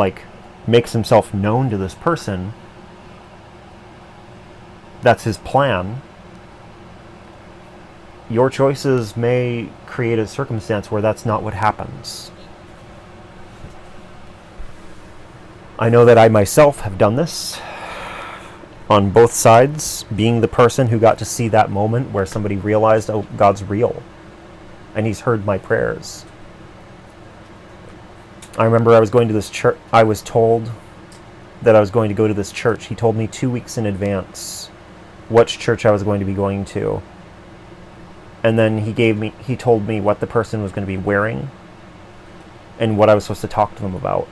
makes himself known to this person, that's his plan. Your choices may create a circumstance where that's not what happens. I know that I myself have done this on both sides, being the person who got to see that moment where somebody realized, oh, God's real, and he's heard my prayers. I remember I was going to this church. I was told that I was going to go to this church. He told me 2 weeks in advance which church I was going to be going to. And then he told me what the person was going to be wearing and what I was supposed to talk to them about.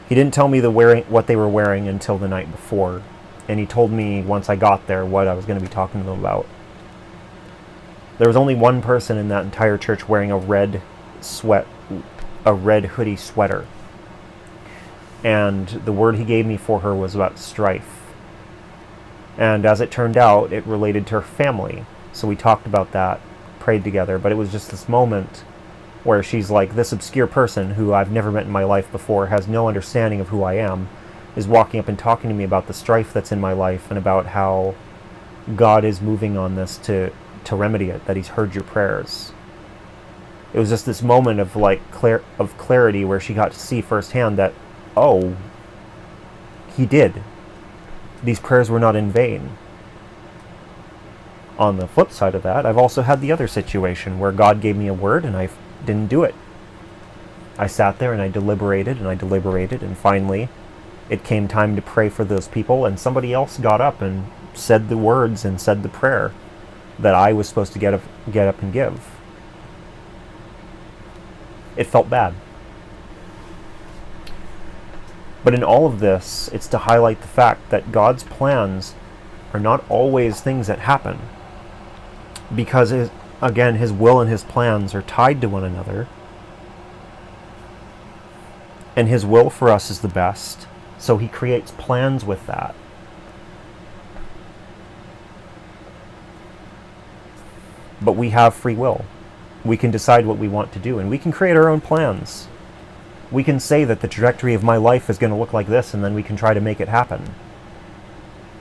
He didn't tell me what they were wearing until the night before, and he told me once I got there what I was going to be talking to them about. There was only one person in that entire church wearing a red hoodie sweater, and the word he gave me for her was about strife. And as it turned out, it related to her family, so we talked about that, prayed together, but it was just this moment where she's like, this obscure person who I've never met in my life before, has no understanding of who I am, is walking up and talking to me about the strife that's in my life and about how God is moving on this to remedy it, that he's heard your prayers. It was just this moment of clarity where she got to see firsthand that, oh, he did. These prayers were not in vain. On the flip side of that, I've also had the other situation where God gave me a word and I didn't do it. I sat there and I deliberated, and finally it came time to pray for those people, and somebody else got up and said the words and said the prayer that I was supposed to get up and give. It felt bad. But in all of this, it's to highlight the fact that God's plans are not always things that happen. Because, again, his will and his plans are tied to one another. And his will for us is the best. So he creates plans with that. But we have free will. We can decide what we want to do, and we can create our own plans. We can say that the trajectory of my life is going to look like this, and then we can try to make it happen.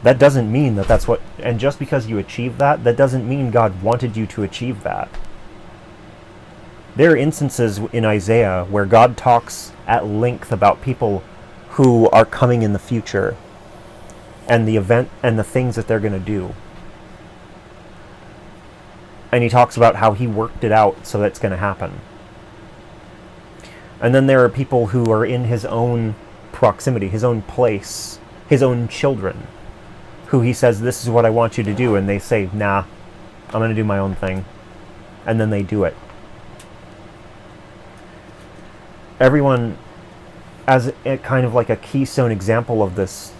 That doesn't mean that that's what... And just because you achieve that, that doesn't mean God wanted you to achieve that. There are instances in Isaiah where God talks at length about people who are coming in the future, and the event and the things that they're going to do. And he talks about how he worked it out so that's going to happen. And then there are people who are in his own proximity, his own place, his own children, who he says, this is what I want you to do. And they say, nah, I'm going to do my own thing. And then they do it. Everyone, as a kind of like a keystone example of this,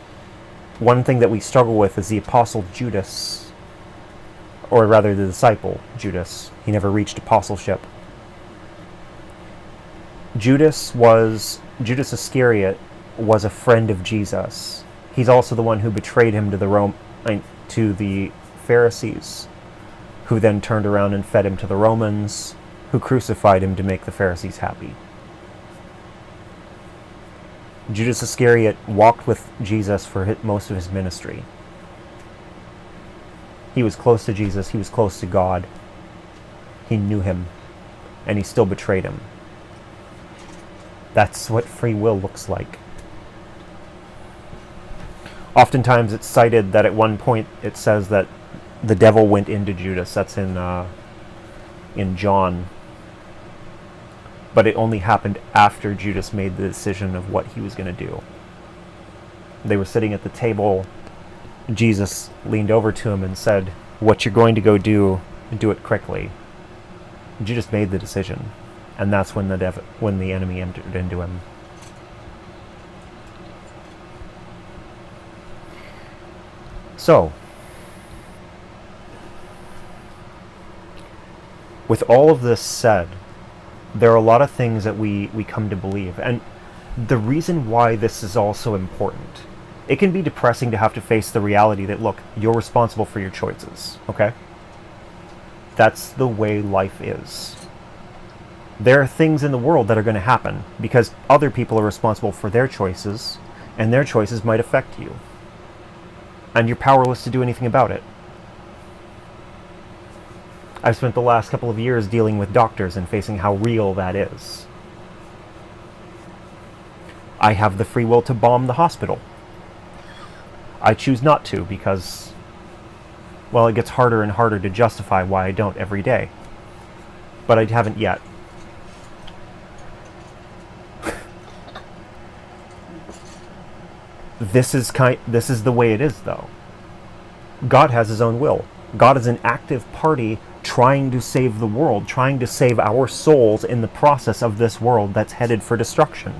one thing that we struggle with is the Apostle Judas. Or rather, the disciple, Judas. He never reached apostleship. Judas Iscariot was a friend of Jesus. He's also the one who betrayed him to the Pharisees, who then turned around and fed him to the Romans, who crucified him to make the Pharisees happy. Judas Iscariot walked with Jesus for most of his ministry. He was close to Jesus, he was close to God. He knew him, and he still betrayed him. That's what free will looks like. Oftentimes it's cited that at one point it says that the devil went into Judas. That's in John. But it only happened after Judas made the decision of what he was going to do. They were sitting at the table. Jesus leaned over to him and said, what you're going to go do it quickly. Judas made the decision, and that's when the enemy entered into him. So, with all of this said, there are a lot of things that we come to believe, and the reason why this is also important. It can be depressing to have to face the reality that, look, you're responsible for your choices, okay? That's the way life is. There are things in the world that are going to happen because other people are responsible for their choices, and their choices might affect you. And you're powerless to do anything about it. I've spent the last couple of years dealing with doctors and facing how real that is. I have the free will to bomb the hospital. I choose not to because, well, it gets harder and harder to justify why I don't every day. But I haven't yet. This is the way it is, though. God has his own will. God is an active party trying to save the world, trying to save our souls in the process of this world that's headed for destruction.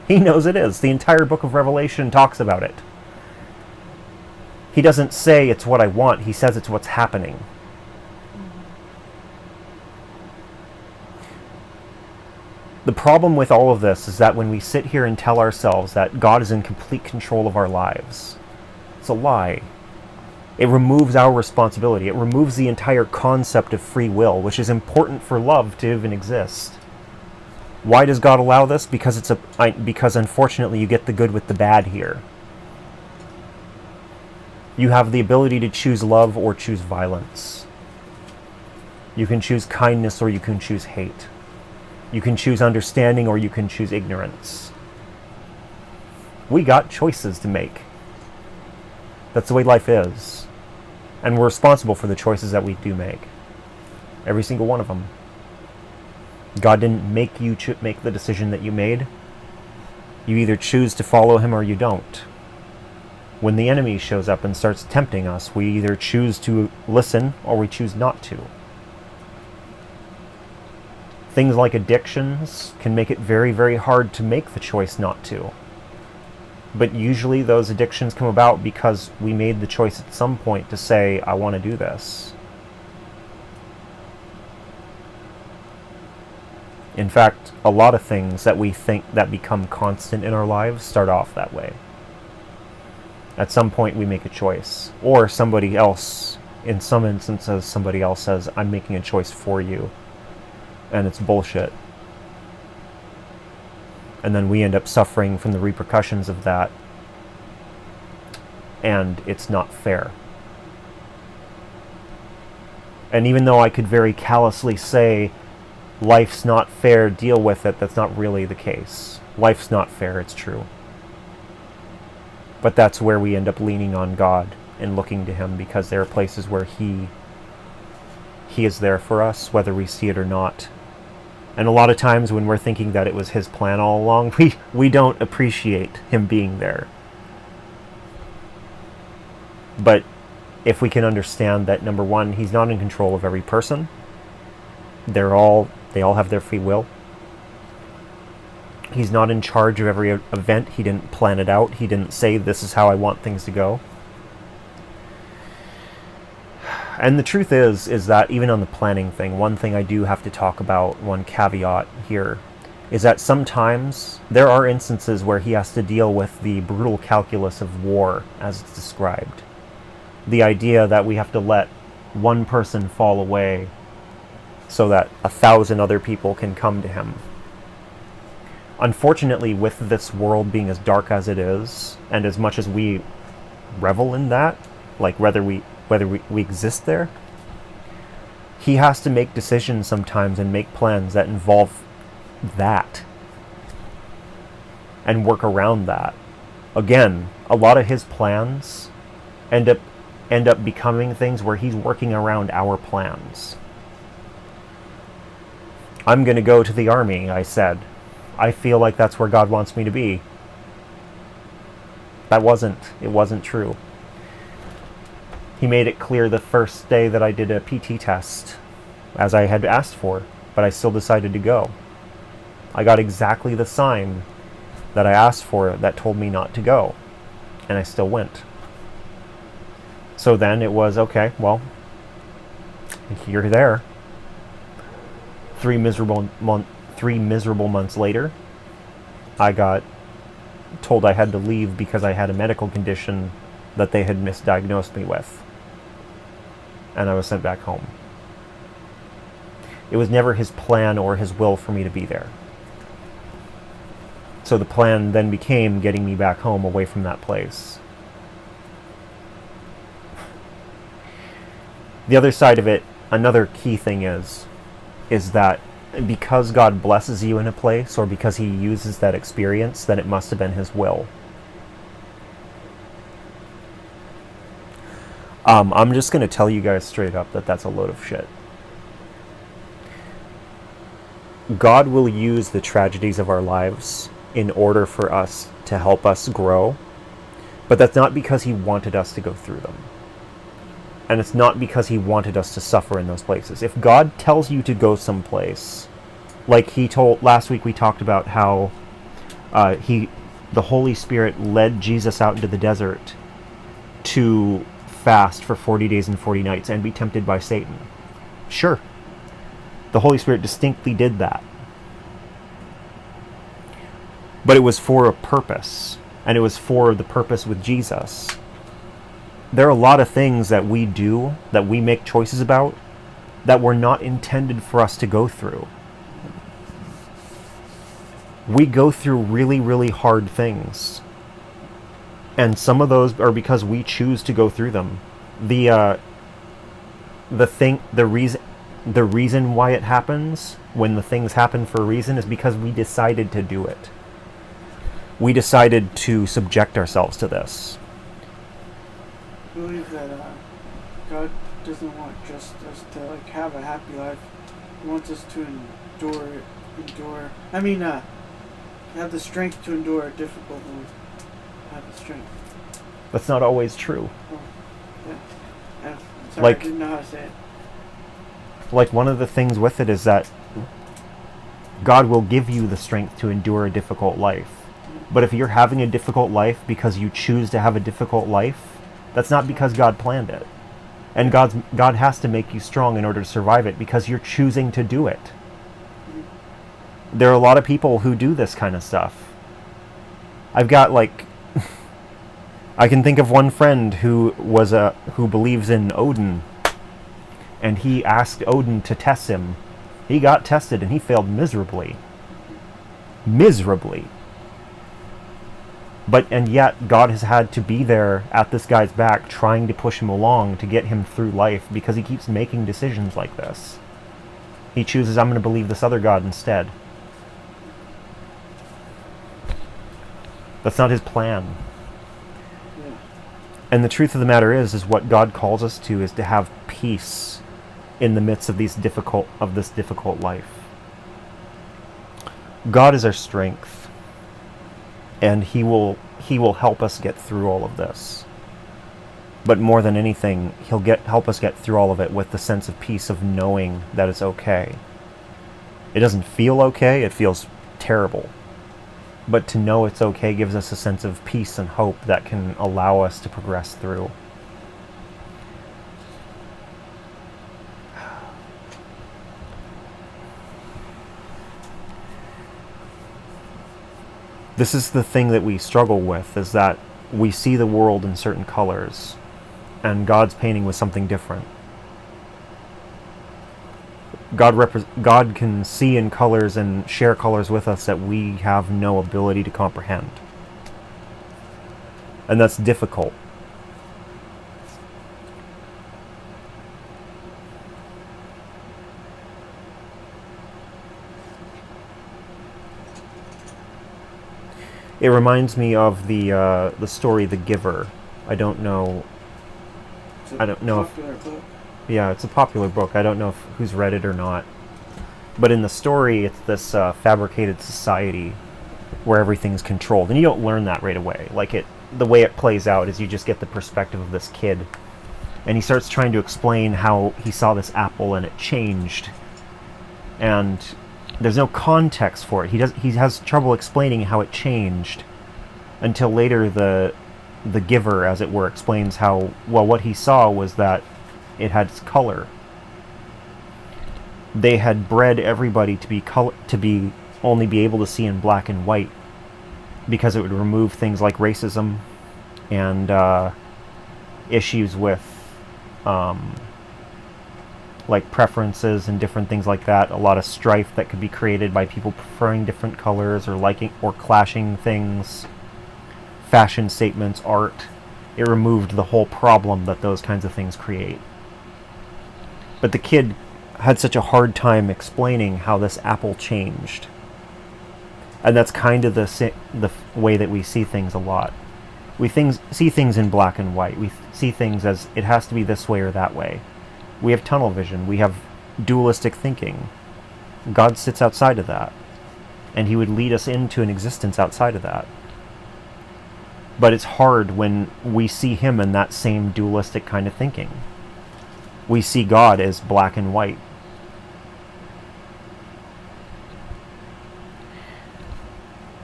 He knows it is. The entire book of Revelation talks about it. He doesn't say it's what I want, he says it's what's happening. The problem with all of this is that when we sit here and tell ourselves that God is in complete control of our lives, it's a lie. It removes our responsibility. It removes the entire concept of free will, which is important for love to even exist. Why does God allow this? Because because unfortunately you get the good with the bad here. You have the ability to choose love or choose violence. You can choose kindness or you can choose hate. You can choose understanding or you can choose ignorance. We got choices to make. That's the way life is. And we're responsible for the choices that we do make. Every single one of them. God didn't make you make the decision that you made. You either choose to follow him or you don't. When the enemy shows up and starts tempting us, we either choose to listen or we choose not to. Things like addictions can make it very, very hard to make the choice not to. But usually those addictions come about because we made the choice at some point to say, I want to do this. In fact, a lot of things that we think that become constant in our lives start off that way. At some point we make a choice. Or somebody else, in some instances, somebody else says, I'm making a choice for you. And it's bullshit. And then we end up suffering from the repercussions of that. And it's not fair. And even though I could very callously say, life's not fair, deal with it, that's not really the case. Life's not fair, it's true. But that's where we end up leaning on God and looking to Him, because there are places where He is there for us, whether we see it or not. And a lot of times when we're thinking that it was His plan all along, we don't appreciate Him being there. But if we can understand that, number one, He's not in control of every person. They all have their free will. He's not in charge of every event. He didn't plan it out. He didn't say, this is how I want things to go. And the truth is that even on the planning thing, one thing I do have to talk about, one caveat here, is that sometimes there are instances where He has to deal with the brutal calculus of war, as it's described. The idea that we have to let one person fall away so that 1,000 other people can come to Him. Unfortunately, with this world being as dark as it is, and as much as we revel in that, like whether we exist there, He has to make decisions sometimes and make plans that involve that and work around that. Again, a lot of His plans end up becoming things where He's working around our plans. I'm going to go to the army, I said. I feel like that's where God wants me to be. It wasn't true. He made it clear the first day that I did a PT test, as I had asked for, but I still decided to go. I got exactly the sign that I asked for that told me not to go, and I still went. So then it was, okay, well, you're there. 3 miserable months later, I got told I had to leave because I had a medical condition that they had misdiagnosed me with. And I was sent back home. It was never His plan or His will for me to be there. So the plan then became getting me back home away from that place. The other side of it, another key thing is that because God blesses you in a place, or because He uses that experience, then it must have been His will. I'm just going to tell you guys straight up that that's a load of shit. God will use the tragedies of our lives in order for us to help us grow, but that's not because He wanted us to go through them. And it's not because He wanted us to suffer in those places. If God tells you to go someplace, like last week we talked about how the Holy Spirit led Jesus out into the desert to fast for 40 days and 40 nights and be tempted by Satan. Sure. The Holy Spirit distinctly did that. But it was for a purpose, and it was for the purpose with Jesus. There are a lot of things that we do, that we make choices about, that were not intended for us to go through. We go through really, really hard things. And some of those are because we choose to go through them. The reason why it happens, when the things happen for a reason, is because we decided to do it. We decided to subject ourselves to this. I believe that God doesn't want just us to have a happy life. He wants us to endure. Have the strength to endure a difficult one. Have the strength. That's not always true. Oh, yeah. Sorry, I Like- didn't know how to say it. Like, one of the things with it is that God will give you the strength to endure a difficult life. But if you're having a difficult life because you choose to have a difficult life, that's not because God planned it. And God has to make you strong in order to survive it because you're choosing to do it. There are a lot of people who do this kind of stuff. I've got like I can think of one friend who believes in Odin, and he asked Odin to test him. He got tested and he failed miserably. Miserably. And yet God has had to be there at this guy's back trying to push him along to get him through life because he keeps making decisions like this. He chooses, I'm going to believe this other God instead. That's not his plan. Yeah. And the truth of the matter is what God calls us to is to have peace in the midst of this difficult life. God is our strength. And he will help us get through all of this. But more than anything, he'll help us get through all of it with the sense of peace of knowing that it's okay. It doesn't feel okay, it feels terrible. But to know it's okay gives us a sense of peace and hope that can allow us to progress through. This is the thing that we struggle with, is that we see the world in certain colors, and God's painting was something different. God can see in colors and share colors with us that we have no ability to comprehend. And that's difficult. It reminds me of the story The Giver. I don't know if book. Yeah, it's a popular book. I don't know who's read it or not. But in the story, it's this fabricated society where everything's controlled, and you don't learn that right away. The way it plays out is you just get the perspective of this kid, and he starts trying to explain how he saw this apple and it changed, and there's no context for it. He has trouble explaining how it changed until later the giver, as it were, explains how, well, what he saw was that it had color. They had bred everybody to only be able to see in black and white because it would remove things like racism and issues with like preferences and different things like that. A lot of strife that could be created by people preferring different colors or liking or clashing things, fashion statements, art. It removed the whole problem that those kinds of things create. But the kid had such a hard time explaining how this apple changed. And that's kind of the way that we see things a lot. We see things in black and white. We see things as it has to be this way or that way. We have tunnel vision. We have dualistic thinking. God sits outside of that. And he would lead us into an existence outside of that. But it's hard when we see him in that same dualistic kind of thinking. We see God as black and white.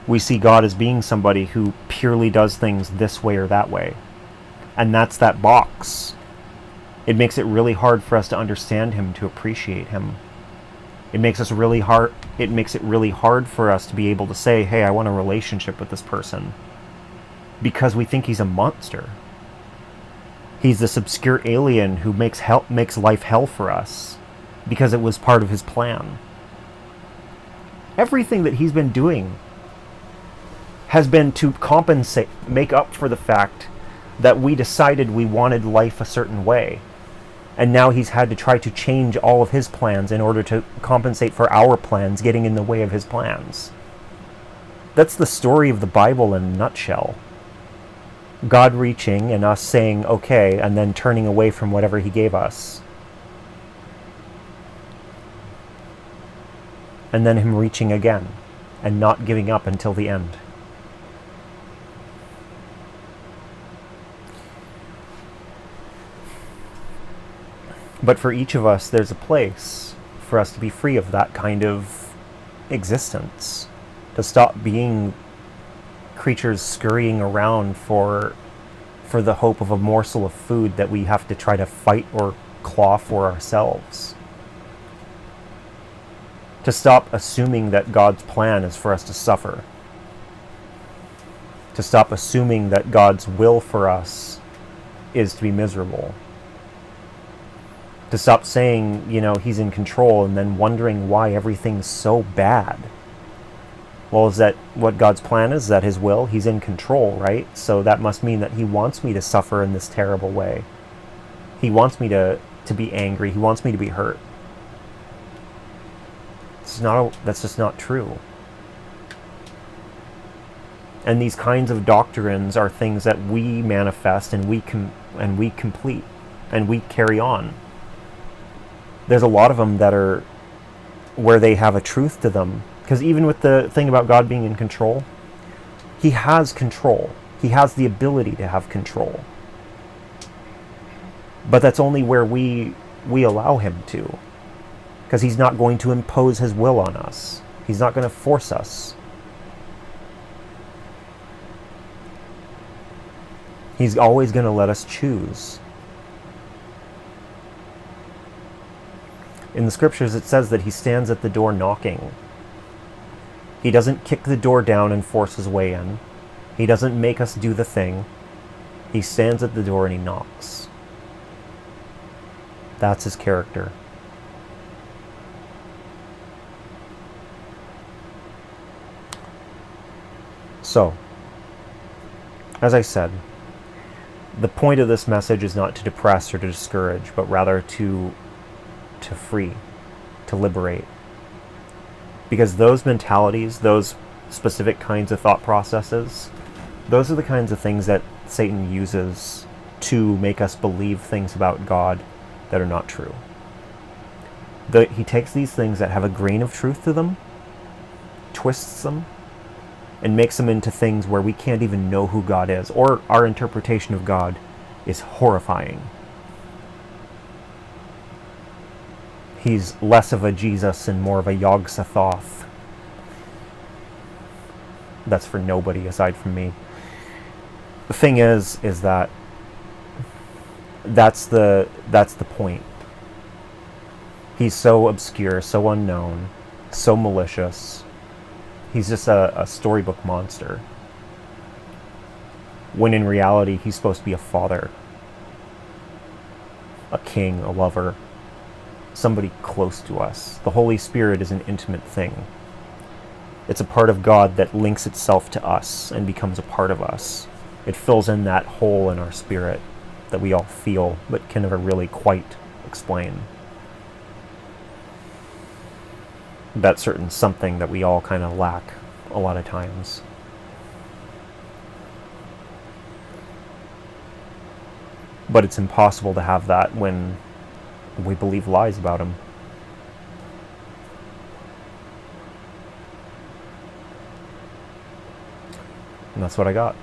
We see God as being somebody who purely does things this way or that way. And that's that box. It makes it really hard for us to understand him, to appreciate him. It makes it really hard for us to be able to say, hey, I want a relationship with this person. Because we think he's a monster. He's this obscure alien who makes life hell for us because it was part of his plan. Everything that he's been doing has been to make up for the fact that we decided we wanted life a certain way. And now he's had to try to change all of his plans in order to compensate for our plans getting in the way of his plans. That's the story of the Bible in a nutshell. God reaching and us saying okay and then turning away from whatever he gave us. And then him reaching again and not giving up until the end. But for each of us, there's a place for us to be free of that kind of existence. To stop being creatures scurrying around for the hope of a morsel of food that we have to try to fight or claw for ourselves. To stop assuming that God's plan is for us to suffer. To stop assuming that God's will for us is to be miserable. To stop saying, he's in control and then wondering why everything's so bad. Well, is that what God's plan is? Is that his will? He's in control, right? So that must mean that he wants me to suffer in this terrible way. He wants me to be angry. He wants me to be hurt. That's just not true. And these kinds of doctrines are things that we manifest and we complete and we carry on. There's a lot of them that are where they have a truth to them. Because even with the thing about God being in control, he has control. He has the ability to have control. But that's only where we allow him to. Because he's not going to impose his will on us. He's not going to force us. He's always going to let us choose. In the scriptures it says that he stands at the door knocking. He doesn't kick the door down and force his way in. He doesn't make us do the thing. He stands at the door and he knocks. That's his character. So, as I said, the point of this message is not to depress or to discourage, but rather to free, to liberate. Because those mentalities, those specific kinds of thought processes, those are the kinds of things that Satan uses to make us believe things about God that are not true. He takes these things that have a grain of truth to them, twists them, and makes them into things where we can't even know who God is, or our interpretation of God is horrifying. He's less of a Jesus and more of a Yog-Sothoth. That's for nobody aside from me. The thing is that that's the point. He's so obscure, so unknown, so malicious. He's just a storybook monster. When in reality, he's supposed to be a father, a king, a lover, somebody close to us. The Holy Spirit is an intimate thing. It's a part of God that links itself to us and becomes a part of us. It fills in that hole in our spirit that we all feel but can never really quite explain. That certain something that we all kind of lack a lot of times. But it's impossible to have that when we believe lies about him. And that's what I got.